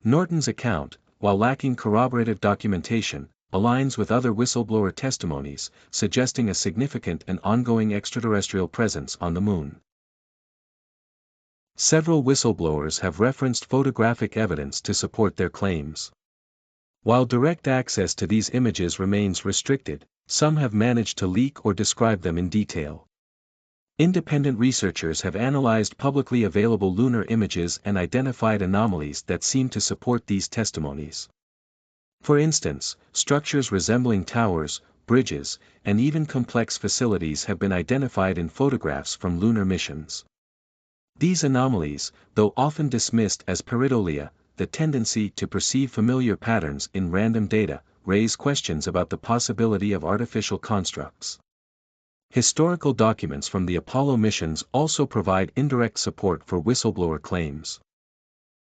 Speaker 1: Norton's account, while lacking corroborative documentation, aligns with other whistleblower testimonies, suggesting a significant and ongoing extraterrestrial presence on the moon. Several whistleblowers have referenced photographic evidence to support their claims. While direct access to these images remains restricted, some have managed to leak or describe them in detail. Independent researchers have analyzed publicly available lunar images and identified anomalies that seem to support these testimonies. For instance, structures resembling towers, bridges, and even complex facilities have been identified in photographs from lunar missions. These anomalies, though often dismissed as pareidolia, the tendency to perceive familiar patterns in random data, raise questions about the possibility of artificial constructs. Historical documents from the Apollo missions also provide indirect support for whistleblower claims.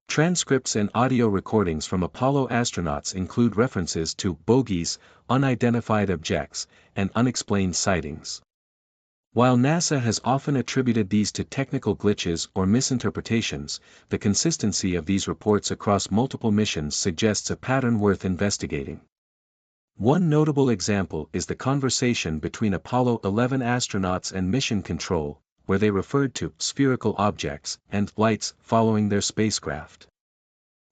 Speaker 1: Transcripts and audio recordings from Apollo astronauts include references to bogies, unidentified objects, and unexplained sightings. While NASA has often attributed these to technical glitches or misinterpretations, the consistency of these reports across multiple missions suggests a pattern worth investigating. One notable example is the conversation between Apollo 11 astronauts and Mission Control, where they referred to spherical objects and lights following their spacecraft.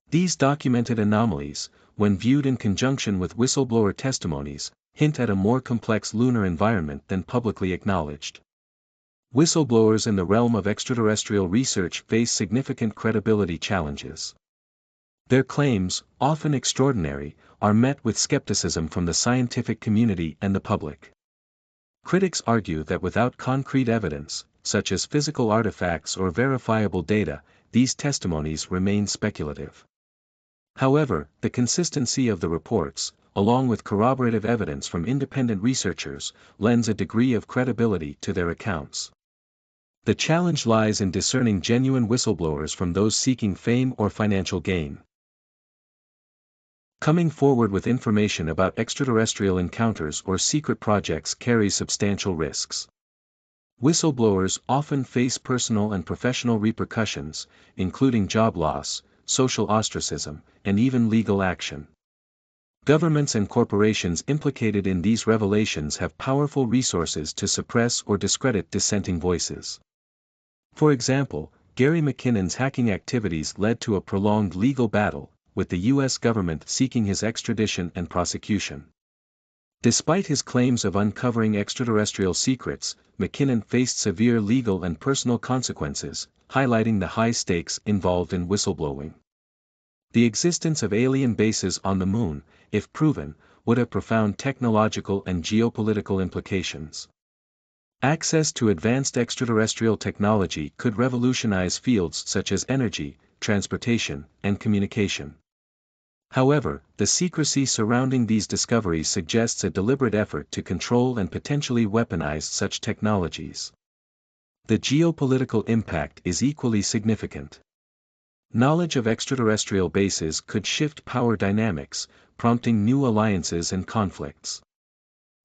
Speaker 1: These documented anomalies, when viewed in conjunction with whistleblower testimonies, hint at a more complex lunar environment than publicly acknowledged. Whistleblowers in the realm of extraterrestrial research face significant credibility challenges. Their claims, often extraordinary, are met with skepticism from the scientific community and the public. Critics argue that without concrete evidence, such as physical artifacts or verifiable data, these testimonies remain speculative. However, the consistency of the reports, along with corroborative evidence from independent researchers, lends a degree of credibility to their accounts. The challenge lies in discerning genuine whistleblowers from those seeking fame or financial gain. Coming forward with information about extraterrestrial encounters or secret projects carries substantial risks. Whistleblowers often face personal and professional repercussions, including job loss, social ostracism, and even legal action. Governments and corporations implicated in these revelations have powerful resources to suppress or discredit dissenting voices. For example, Gary McKinnon's hacking activities led to a prolonged legal battle, with the U.S. government seeking his extradition and prosecution. Despite his claims of uncovering extraterrestrial secrets, McKinnon faced severe legal and personal consequences, highlighting the high stakes involved in whistleblowing. The existence of alien bases on the moon, if proven, would have profound technological and geopolitical implications. Access to advanced extraterrestrial technology could revolutionize fields such as energy, transportation, and communication. However, the secrecy surrounding these discoveries suggests a deliberate effort to control and potentially weaponize such technologies. The geopolitical impact is equally significant. Knowledge of extraterrestrial bases could shift power dynamics, prompting new alliances and conflicts.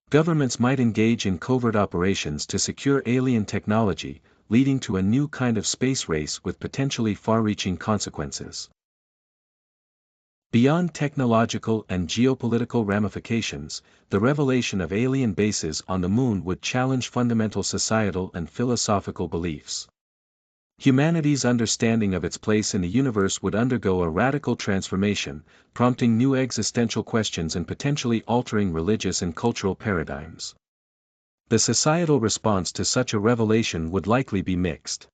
Speaker 1: Governments might engage in covert operations to secure alien technology, leading to a new kind of space race with potentially far-reaching consequences. Beyond technological and geopolitical ramifications, the revelation of alien bases on the Moon would challenge fundamental societal and philosophical beliefs. Humanity's understanding of its place in the universe would undergo a radical transformation, prompting new existential questions and potentially altering religious and cultural paradigms. The societal response to such a revelation would likely be mixed.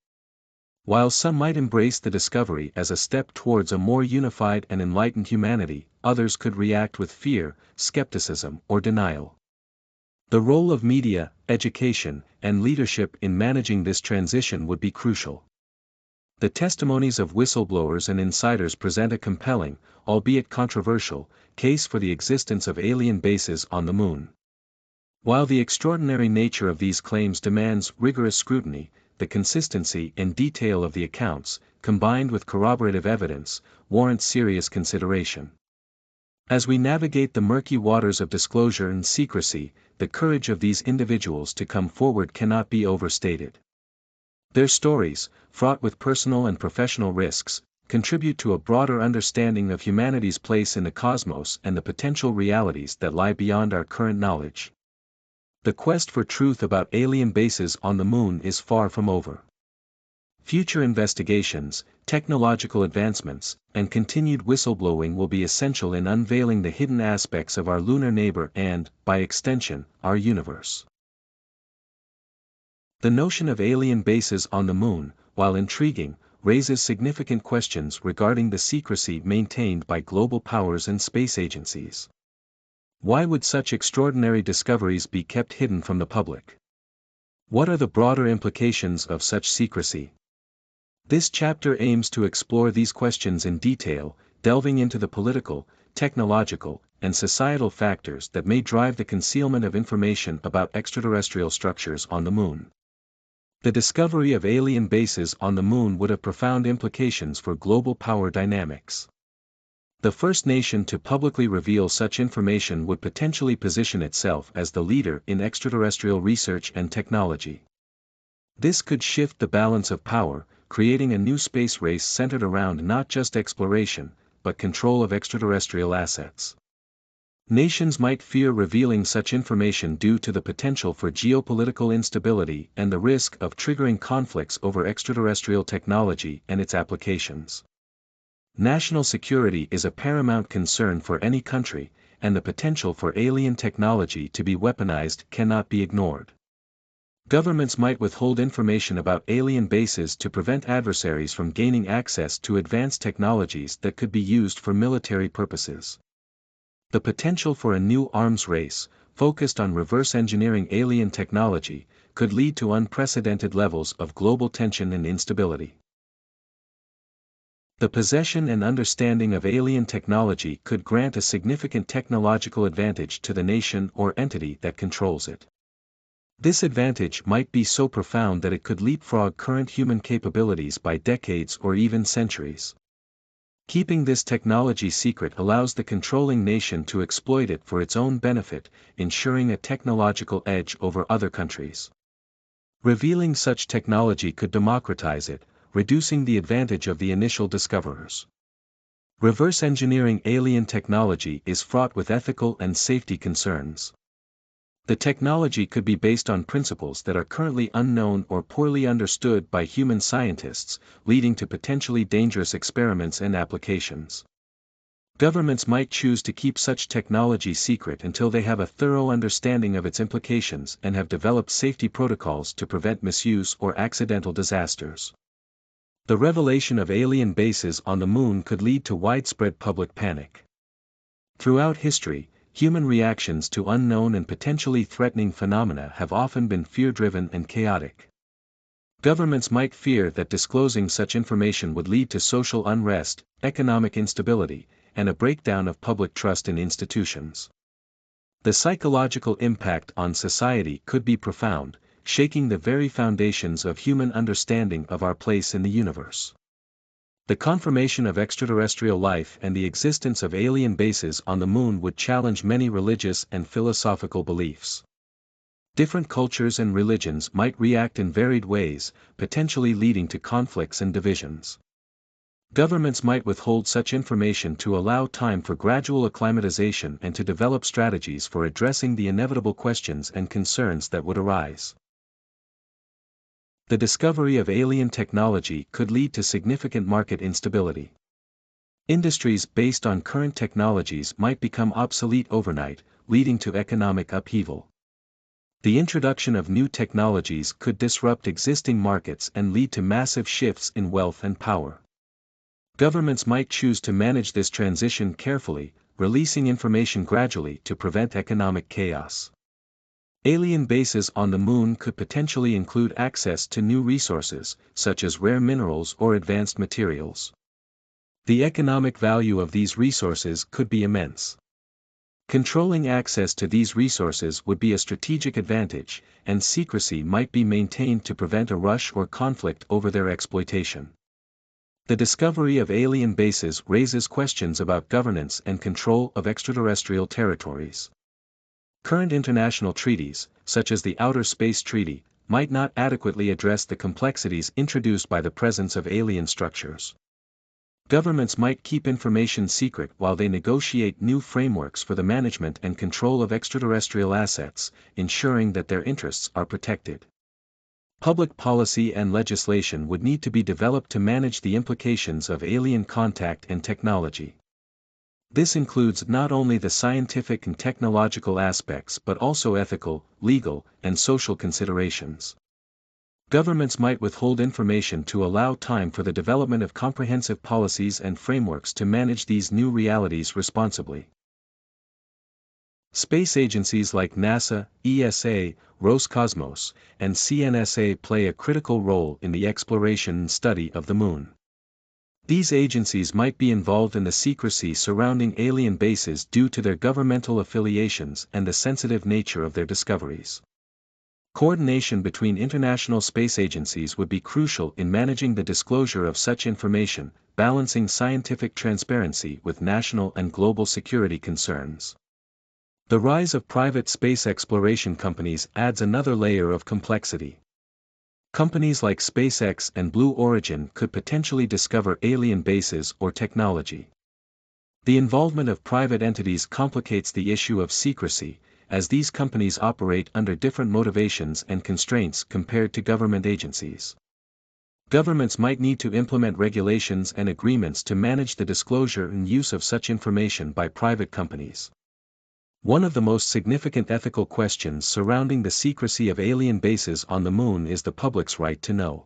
Speaker 1: While some might embrace the discovery as a step towards a more unified and enlightened humanity, others could react with fear, skepticism, or denial. The role of media, education, and leadership in managing this transition would be crucial. The testimonies of whistleblowers and insiders present a compelling, albeit controversial, case for the existence of alien bases on the Moon. While the extraordinary nature of these claims demands rigorous scrutiny, the consistency and detail of the accounts, combined with corroborative evidence, warrant serious consideration. As we navigate the murky waters of disclosure and secrecy, the courage of these individuals to come forward cannot be overstated. Their stories, fraught with personal and professional risks, contribute to a broader understanding of humanity's place in the cosmos and the potential realities that lie beyond our current knowledge. The quest for truth about alien bases on the Moon is far from over. Future investigations, technological advancements, and continued whistleblowing will be essential in unveiling the hidden aspects of our lunar neighbor and, by extension, our universe. The notion of alien bases on the Moon, while intriguing, raises significant questions regarding the secrecy maintained by global powers and space agencies. Why would such extraordinary discoveries be kept hidden from the public? What are the broader implications of such secrecy? This chapter aims to explore these questions in detail, delving into the political, technological, and societal factors that may drive the concealment of information about extraterrestrial structures on the Moon. The discovery of alien bases on the Moon would have profound implications for global power dynamics. The first nation to publicly reveal such information would potentially position itself as the leader in extraterrestrial research and technology. This could shift the balance of power, creating a new space race centered around not just exploration, but control of extraterrestrial assets. Nations might fear revealing such information due to the potential for geopolitical instability and the risk of triggering conflicts over extraterrestrial technology and its applications. National security is a paramount concern for any country, and the potential for alien technology to be weaponized cannot be ignored. Governments might withhold information about alien bases to prevent adversaries from gaining access to advanced technologies that could be used for military purposes. The potential for a new arms race, focused on reverse engineering alien technology, could lead to unprecedented levels of global tension and instability. The possession and understanding of alien technology could grant a significant technological advantage to the nation or entity that controls it. This advantage might be so profound that it could leapfrog current human capabilities by decades or even centuries. Keeping this technology secret allows the controlling nation to exploit it for its own benefit, ensuring a technological edge over other countries. Revealing such technology could democratize it, reducing the advantage of the initial discoverers. Reverse engineering alien technology is fraught with ethical and safety concerns. The technology could be based on principles that are currently unknown or poorly understood by human scientists, leading to potentially dangerous experiments and applications. Governments might choose to keep such technology secret until they have a thorough understanding of its implications and have developed safety protocols to prevent misuse or accidental disasters. The revelation of alien bases on the Moon could lead to widespread public panic. Throughout history, human reactions to unknown and potentially threatening phenomena have often been fear-driven and chaotic. Governments might fear that disclosing such information would lead to social unrest, economic instability, and a breakdown of public trust in institutions. The psychological impact on society could be profound, shaking the very foundations of human understanding of our place in the universe. The confirmation of extraterrestrial life and the existence of alien bases on the moon would challenge many religious and philosophical beliefs. Different cultures and religions might react in varied ways, potentially leading to conflicts and divisions. Governments might withhold such information to allow time for gradual acclimatization and to develop strategies for addressing the inevitable questions and concerns that would arise. The discovery of alien technology could lead to significant market instability. Industries based on current technologies might become obsolete overnight, leading to economic upheaval. The introduction of new technologies could disrupt existing markets and lead to massive shifts in wealth and power. Governments might choose to manage this transition carefully, releasing information gradually to prevent economic chaos. Alien bases on the moon could potentially include access to new resources, such as rare minerals or advanced materials. The economic value of these resources could be immense. Controlling access to these resources would be a strategic advantage, and secrecy might be maintained to prevent a rush or conflict over their exploitation. The discovery of alien bases raises questions about governance and control of extraterrestrial territories. Current international treaties, such as the Outer Space Treaty, might not adequately address the complexities introduced by the presence of alien structures. Governments might keep information secret while they negotiate new frameworks for the management and control of extraterrestrial assets, ensuring that their interests are protected. Public policy and legislation would need to be developed to manage the implications of alien contact and technology. This includes not only the scientific and technological aspects but also ethical, legal, and social considerations. Governments might withhold information to allow time for the development of comprehensive policies and frameworks to manage these new realities responsibly. Space agencies like NASA, ESA, Roscosmos, and CNSA play a critical role in the exploration and study of the moon. These agencies might be involved in the secrecy surrounding alien bases due to their governmental affiliations and the sensitive nature of their discoveries. Coordination between international space agencies would be crucial in managing the disclosure of such information, balancing scientific transparency with national and global security concerns. The rise of private space exploration companies adds another layer of complexity. Companies like SpaceX and Blue Origin could potentially discover alien bases or technology. The involvement of private entities complicates the issue of secrecy, as these companies operate under different motivations and constraints compared to government agencies. Governments might need to implement regulations and agreements to manage the disclosure and use of such information by private companies. One of the most significant ethical questions surrounding the secrecy of alien bases on the moon is the public's right to know.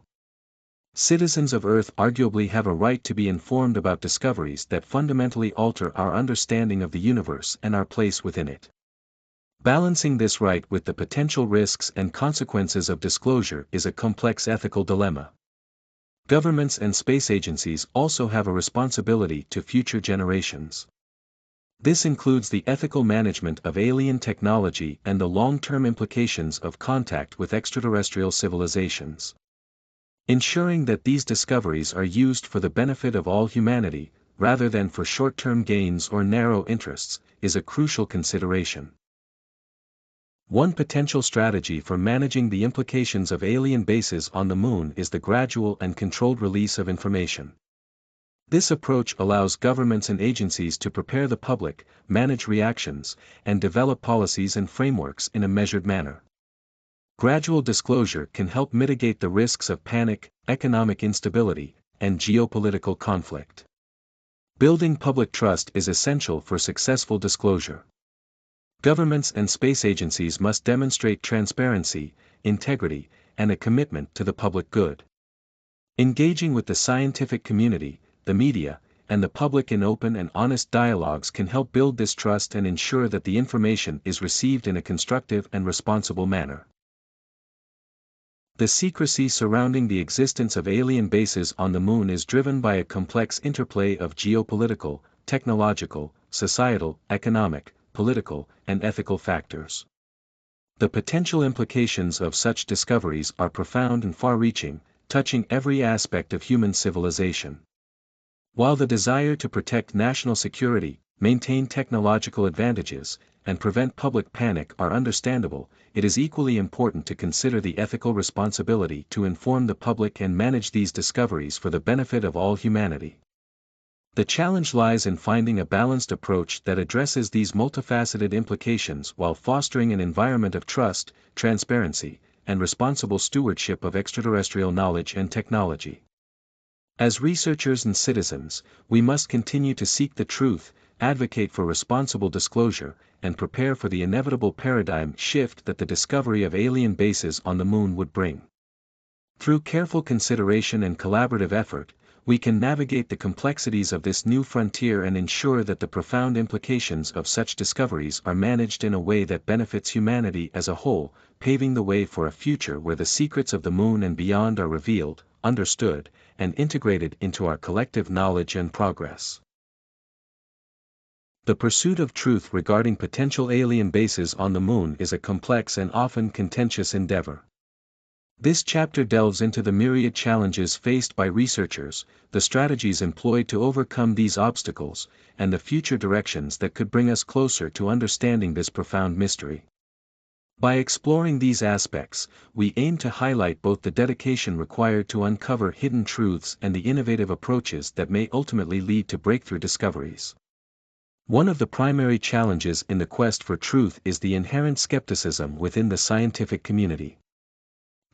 Speaker 1: Citizens of Earth arguably have a right to be informed about discoveries that fundamentally alter our understanding of the universe and our place within it. Balancing this right with the potential risks and consequences of disclosure is a complex ethical dilemma. Governments and space agencies also have a responsibility to future generations. This includes the ethical management of alien technology and the long-term implications of contact with extraterrestrial civilizations. Ensuring that these discoveries are used for the benefit of all humanity, rather than for short-term gains or narrow interests, is a crucial consideration. One potential strategy for managing the implications of alien bases on the moon is the gradual and controlled release of information. This approach allows governments and agencies to prepare the public, manage reactions, and develop policies and frameworks in a measured manner. Gradual disclosure can help mitigate the risks of panic, economic instability, and geopolitical conflict. Building public trust is essential for successful disclosure. Governments and space agencies must demonstrate transparency, integrity, and a commitment to the public good. Engaging with the scientific community, the media, and the public in open and honest dialogues can help build this trust and ensure that the information is received in a constructive and responsible manner. The secrecy surrounding the existence of alien bases on the moon is driven by a complex interplay of geopolitical, technological, societal, economic, political, and ethical factors. The potential implications of such discoveries are profound and far-reaching, touching every aspect of human civilization. While the desire to protect national security, maintain technological advantages, and prevent public panic are understandable, it is equally important to consider the ethical responsibility to inform the public and manage these discoveries for the benefit of all humanity. The challenge lies in finding a balanced approach that addresses these multifaceted implications while fostering an environment of trust, transparency, and responsible stewardship of extraterrestrial knowledge and technology. As researchers and citizens, we must continue to seek the truth, advocate for responsible disclosure, and prepare for the inevitable paradigm shift that the discovery of alien bases on the Moon would bring. Through careful consideration and collaborative effort, we can navigate the complexities of this new frontier and ensure that the profound implications of such discoveries are managed in a way that benefits humanity as a whole, paving the way for a future where the secrets of the Moon and beyond are revealed, understood, and integrated into our collective knowledge and progress. The pursuit of truth regarding potential alien bases on the Moon is a complex and often contentious endeavor. This chapter delves into the myriad challenges faced by researchers, the strategies employed to overcome these obstacles, and the future directions that could bring us closer to understanding this profound mystery. By exploring these aspects, we aim to highlight both the dedication required to uncover hidden truths and the innovative approaches that may ultimately lead to breakthrough discoveries. One of the primary challenges in the quest for truth is the inherent skepticism within the scientific community.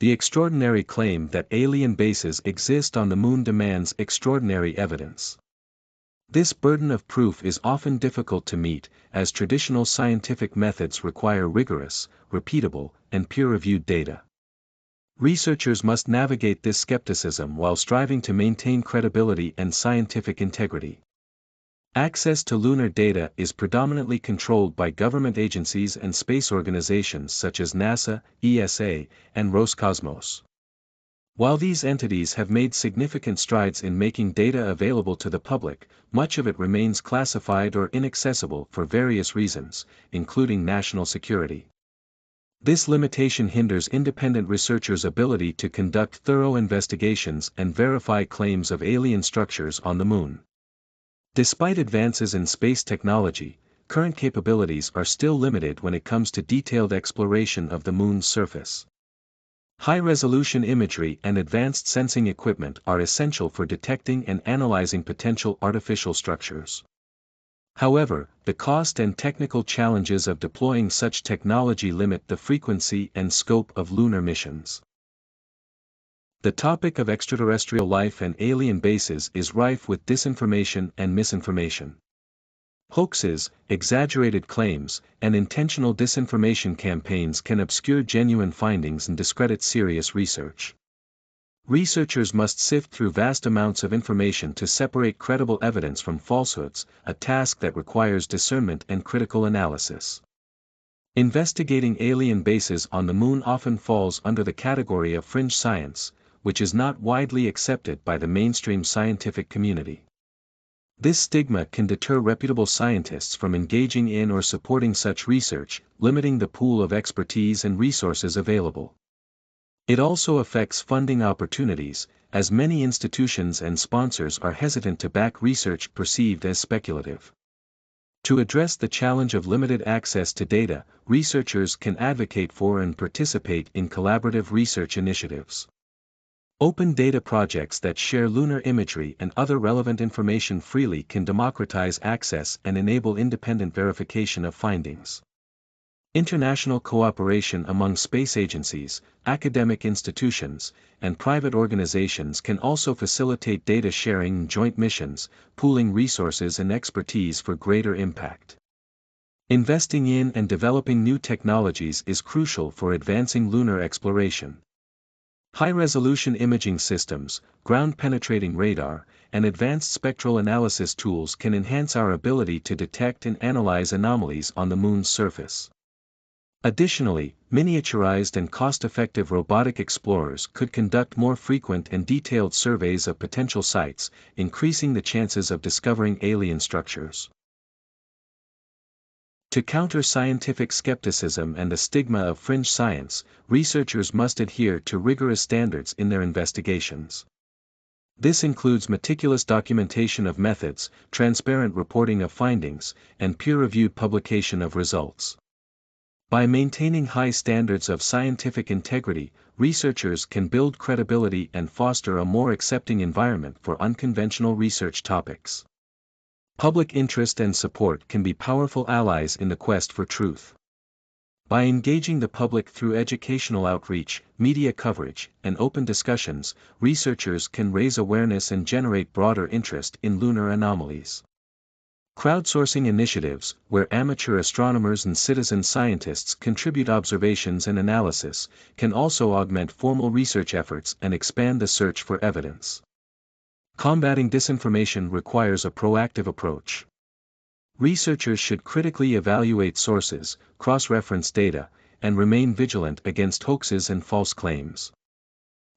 Speaker 1: The extraordinary claim that alien bases exist on the Moon demands extraordinary evidence. This burden of proof is often difficult to meet, as traditional scientific methods require rigorous, repeatable, and peer-reviewed data. Researchers must navigate this skepticism while striving to maintain credibility and scientific integrity. Access to lunar data is predominantly controlled by government agencies and space organizations such as NASA, ESA, and Roscosmos. While these entities have made significant strides in making data available to the public, much of it remains classified or inaccessible for various reasons, including national security. This limitation hinders independent researchers' ability to conduct thorough investigations and verify claims of alien structures on the Moon. Despite advances in space technology, current capabilities are still limited when it comes to detailed exploration of the Moon's surface. High-resolution imagery and advanced sensing equipment are essential for detecting and analyzing potential artificial structures. However, the cost and technical challenges of deploying such technology limit the frequency and scope of lunar missions. The topic of extraterrestrial life and alien bases is rife with disinformation and misinformation. Hoaxes, exaggerated claims, and intentional disinformation campaigns can obscure genuine findings and discredit serious research. Researchers must sift through vast amounts of information to separate credible evidence from falsehoods, a task that requires discernment and critical analysis. Investigating alien bases on the Moon often falls under the category of fringe science, which is not widely accepted by the mainstream scientific community. This stigma can deter reputable scientists from engaging in or supporting such research, limiting the pool of expertise and resources available. It also affects funding opportunities, as many institutions and sponsors are hesitant to back research perceived as speculative. To address the challenge of limited access to data, researchers can advocate for and participate in collaborative research initiatives. Open data projects that share lunar imagery and other relevant information freely can democratize access and enable independent verification of findings. International cooperation among space agencies, academic institutions, and private organizations can also facilitate data sharing and joint missions, pooling resources and expertise for greater impact. Investing in and developing new technologies is crucial for advancing lunar exploration. High-resolution imaging systems, ground-penetrating radar, and advanced spectral analysis tools can enhance our ability to detect and analyze anomalies on the Moon's surface. Additionally, miniaturized and cost-effective robotic explorers could conduct more frequent and detailed surveys of potential sites, increasing the chances of discovering alien structures. To counter scientific skepticism and the stigma of fringe science, researchers must adhere to rigorous standards in their investigations. This includes meticulous documentation of methods, transparent reporting of findings, and peer-reviewed publication of results. By maintaining high standards of scientific integrity, researchers can build credibility and foster a more accepting environment for unconventional research topics. Public interest and support can be powerful allies in the quest for truth. By engaging the public through educational outreach, media coverage, and open discussions, researchers can raise awareness and generate broader interest in lunar anomalies. Crowdsourcing initiatives, where amateur astronomers and citizen scientists contribute observations and analysis, can also augment formal research efforts and expand the search for evidence. Combating disinformation requires a proactive approach. Researchers should critically evaluate sources, cross-reference data, and remain vigilant against hoaxes and false claims.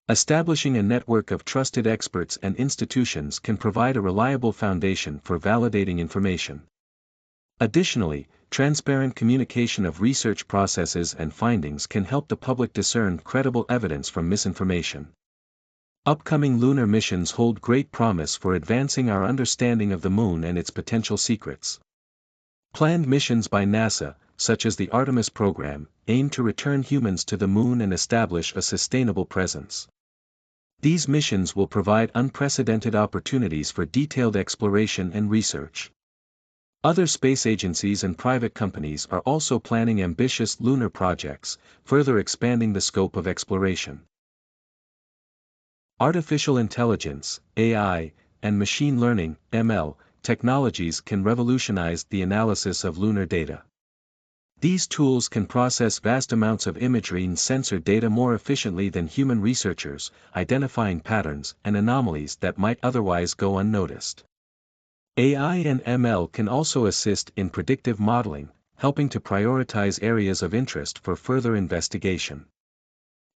Speaker 1: Establishing a network of trusted experts and institutions can provide a reliable foundation for validating information. Additionally, transparent communication of research processes and findings can help the public discern credible evidence from misinformation. Upcoming lunar missions hold great promise for advancing our understanding of the Moon and its potential secrets. Planned missions by NASA, such as the Artemis program, aim to return humans to the Moon and establish a sustainable presence. These missions will provide unprecedented opportunities for detailed exploration and research. Other space agencies and private companies are also planning ambitious lunar projects, further expanding the scope of exploration. Artificial intelligence, AI, and machine learning, ML, technologies can revolutionize the analysis of lunar data. These tools can process vast amounts of imagery and sensor data more efficiently than human researchers, identifying patterns and anomalies that might otherwise go unnoticed. AI and ML can also assist in predictive modeling, helping to prioritize areas of interest for further investigation.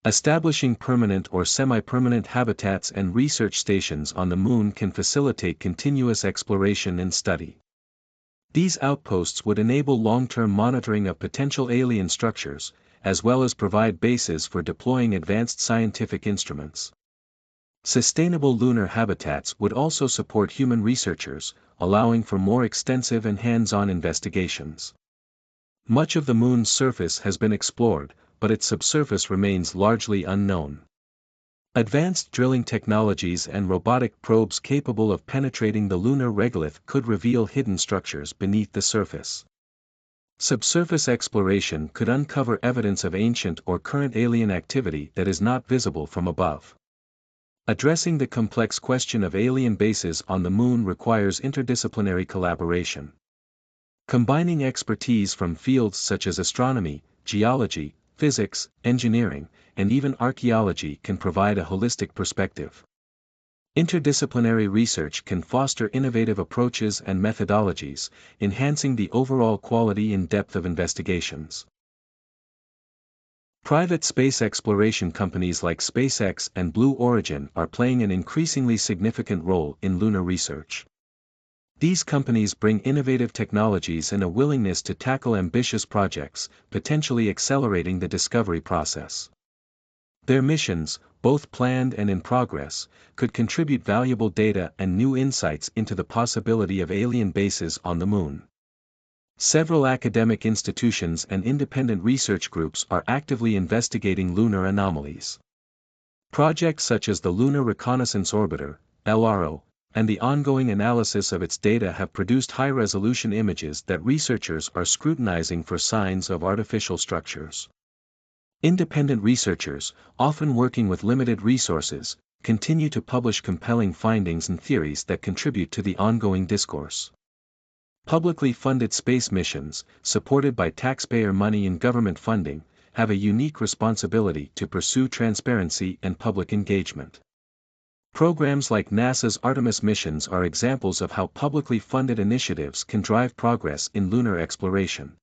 Speaker 1: Establishing permanent or semi-permanent habitats and research stations on the Moon can facilitate continuous exploration and study. These outposts would enable long-term monitoring of potential alien structures, as well as provide bases for deploying advanced scientific instruments. Sustainable lunar habitats would also support human researchers, allowing for more extensive and hands-on investigations. Much of the Moon's surface has been explored, but its subsurface remains largely unknown. Advanced drilling technologies and robotic probes capable of penetrating the lunar regolith could reveal hidden structures beneath the surface. Subsurface exploration could uncover evidence of ancient or current alien activity that is not visible from above. Addressing the complex question of alien bases on the Moon requires interdisciplinary collaboration. Combining expertise from fields such as astronomy, geology, physics, engineering, and even archaeology can provide a holistic perspective. Interdisciplinary research can foster innovative approaches and methodologies, enhancing the overall quality and depth of investigations. Private space exploration companies like SpaceX and Blue Origin are playing an increasingly significant role in lunar research. These companies bring innovative technologies and a willingness to tackle ambitious projects, potentially accelerating the discovery process. Their missions, both planned and in progress, could contribute valuable data and new insights into the possibility of alien bases on the Moon. Several academic institutions and independent research groups are actively investigating lunar anomalies. Projects such as the Lunar Reconnaissance Orbiter, LRO, and the ongoing analysis of its data have produced high-resolution images that researchers are scrutinizing for signs of artificial structures. Independent researchers, often working with limited resources, continue to publish compelling findings and theories that contribute to the ongoing discourse. Publicly funded space missions, supported by taxpayer money and government funding, have a unique responsibility to pursue transparency and public engagement. Programs like NASA's Artemis missions are examples of how publicly funded initiatives can drive progress in lunar exploration.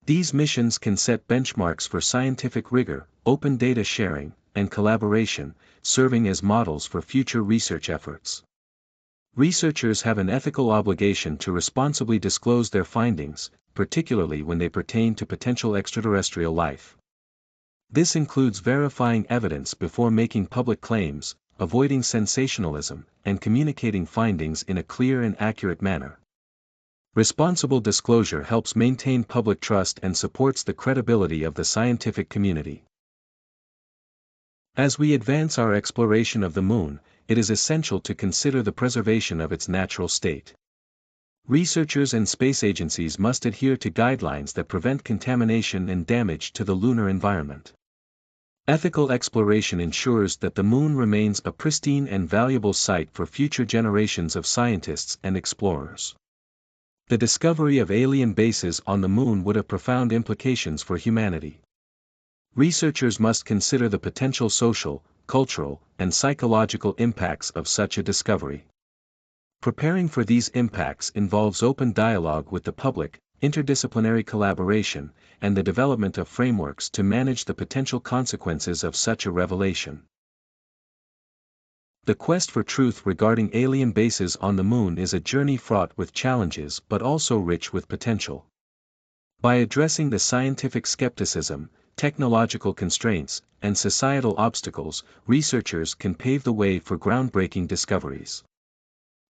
Speaker 1: These missions can set benchmarks for scientific rigor, open data sharing, and collaboration, serving as models for future research efforts. Researchers have an ethical obligation to responsibly disclose their findings, particularly when they pertain to potential extraterrestrial life. This includes verifying evidence before making public claims, avoiding sensationalism, and communicating findings in a clear and accurate manner. Responsible disclosure helps maintain public trust and supports the credibility of the scientific community. As we advance our exploration of the Moon, it is essential to consider the preservation of its natural state. Researchers and space agencies must adhere to guidelines that prevent contamination and damage to the lunar environment. Ethical exploration ensures that the Moon remains a pristine and valuable site for future generations of scientists and explorers. The discovery of alien bases on the Moon would have profound implications for humanity. Researchers must consider the potential social, cultural, and psychological impacts of such a discovery. Preparing for these impacts involves open dialogue with the public, interdisciplinary collaboration, and the development of frameworks to manage the potential consequences of such a revelation. The quest for truth regarding alien bases on the Moon is a journey fraught with challenges but also rich with potential. By addressing the scientific skepticism, technological constraints, and societal obstacles, researchers can pave the way for groundbreaking discoveries.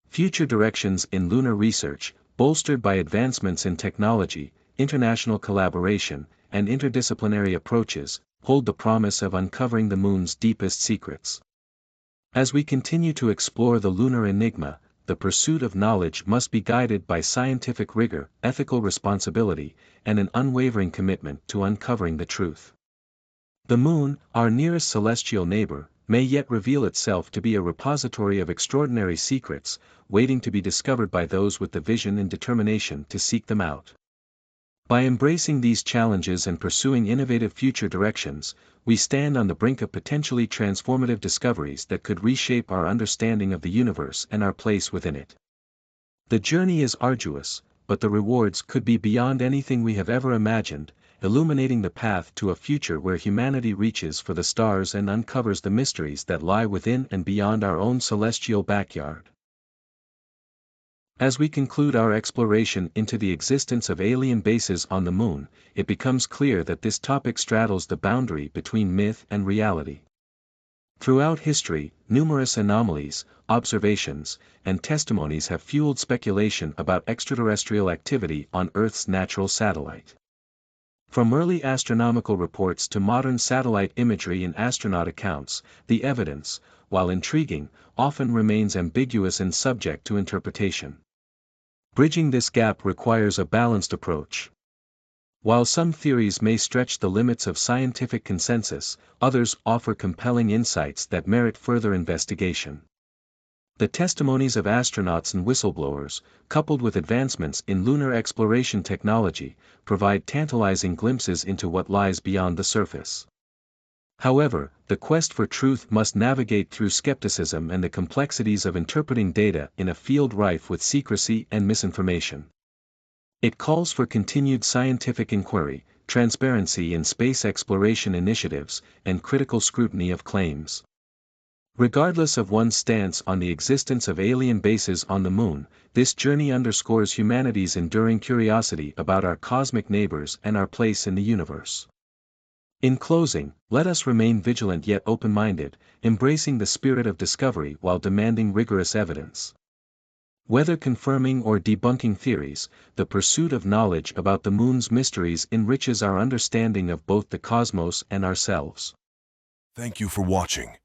Speaker 1: Future directions in lunar research, bolstered by advancements in technology, international collaboration, and interdisciplinary approaches, hold the promise of uncovering the Moon's deepest secrets. As we continue to explore the lunar enigma, the pursuit of knowledge must be guided by scientific rigor, ethical responsibility, and an unwavering commitment to uncovering the truth. The Moon, our nearest celestial neighbor, may yet reveal itself to be a repository of extraordinary secrets, waiting to be discovered by those with the vision and determination to seek them out. By embracing these challenges and pursuing innovative future directions, we stand on the brink of potentially transformative discoveries that could reshape our understanding of the universe and our place within it. The journey is arduous, but the rewards could be beyond anything we have ever imagined, illuminating the path to a future where humanity reaches for the stars and uncovers the mysteries that lie within and beyond our own celestial backyard. As we conclude our exploration into the existence of alien bases on the Moon, it becomes clear that this topic straddles the boundary between myth and reality. Throughout history, numerous anomalies, observations, and testimonies have fueled speculation about extraterrestrial activity on Earth's natural satellite. From early astronomical reports to modern satellite imagery and astronaut accounts, the evidence, while intriguing, often remains ambiguous and subject to interpretation. Bridging this gap requires a balanced approach. While some theories may stretch the limits of scientific consensus, others offer compelling insights that merit further investigation. The testimonies of astronauts and whistleblowers, coupled with advancements in lunar exploration technology, provide tantalizing glimpses into what lies beyond the surface. However, the quest for truth must navigate through skepticism and the complexities of interpreting data in a field rife with secrecy and misinformation. It calls for continued scientific inquiry, transparency in space exploration initiatives, and critical scrutiny of claims. Regardless of one's stance on the existence of alien bases on the Moon, this journey underscores humanity's enduring curiosity about our cosmic neighbors and our place in the universe. In closing, let us remain vigilant yet open-minded, embracing the spirit of discovery while demanding rigorous evidence. Whether confirming or debunking theories, the pursuit of knowledge about the Moon's mysteries enriches our understanding of both the cosmos and ourselves.
Speaker 2: Thank you for watching.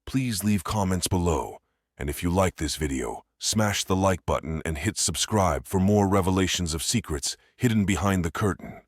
Speaker 2: Please leave comments below, and if you like this video, smash the like button and hit subscribe for more revelations of secrets hidden behind the curtain.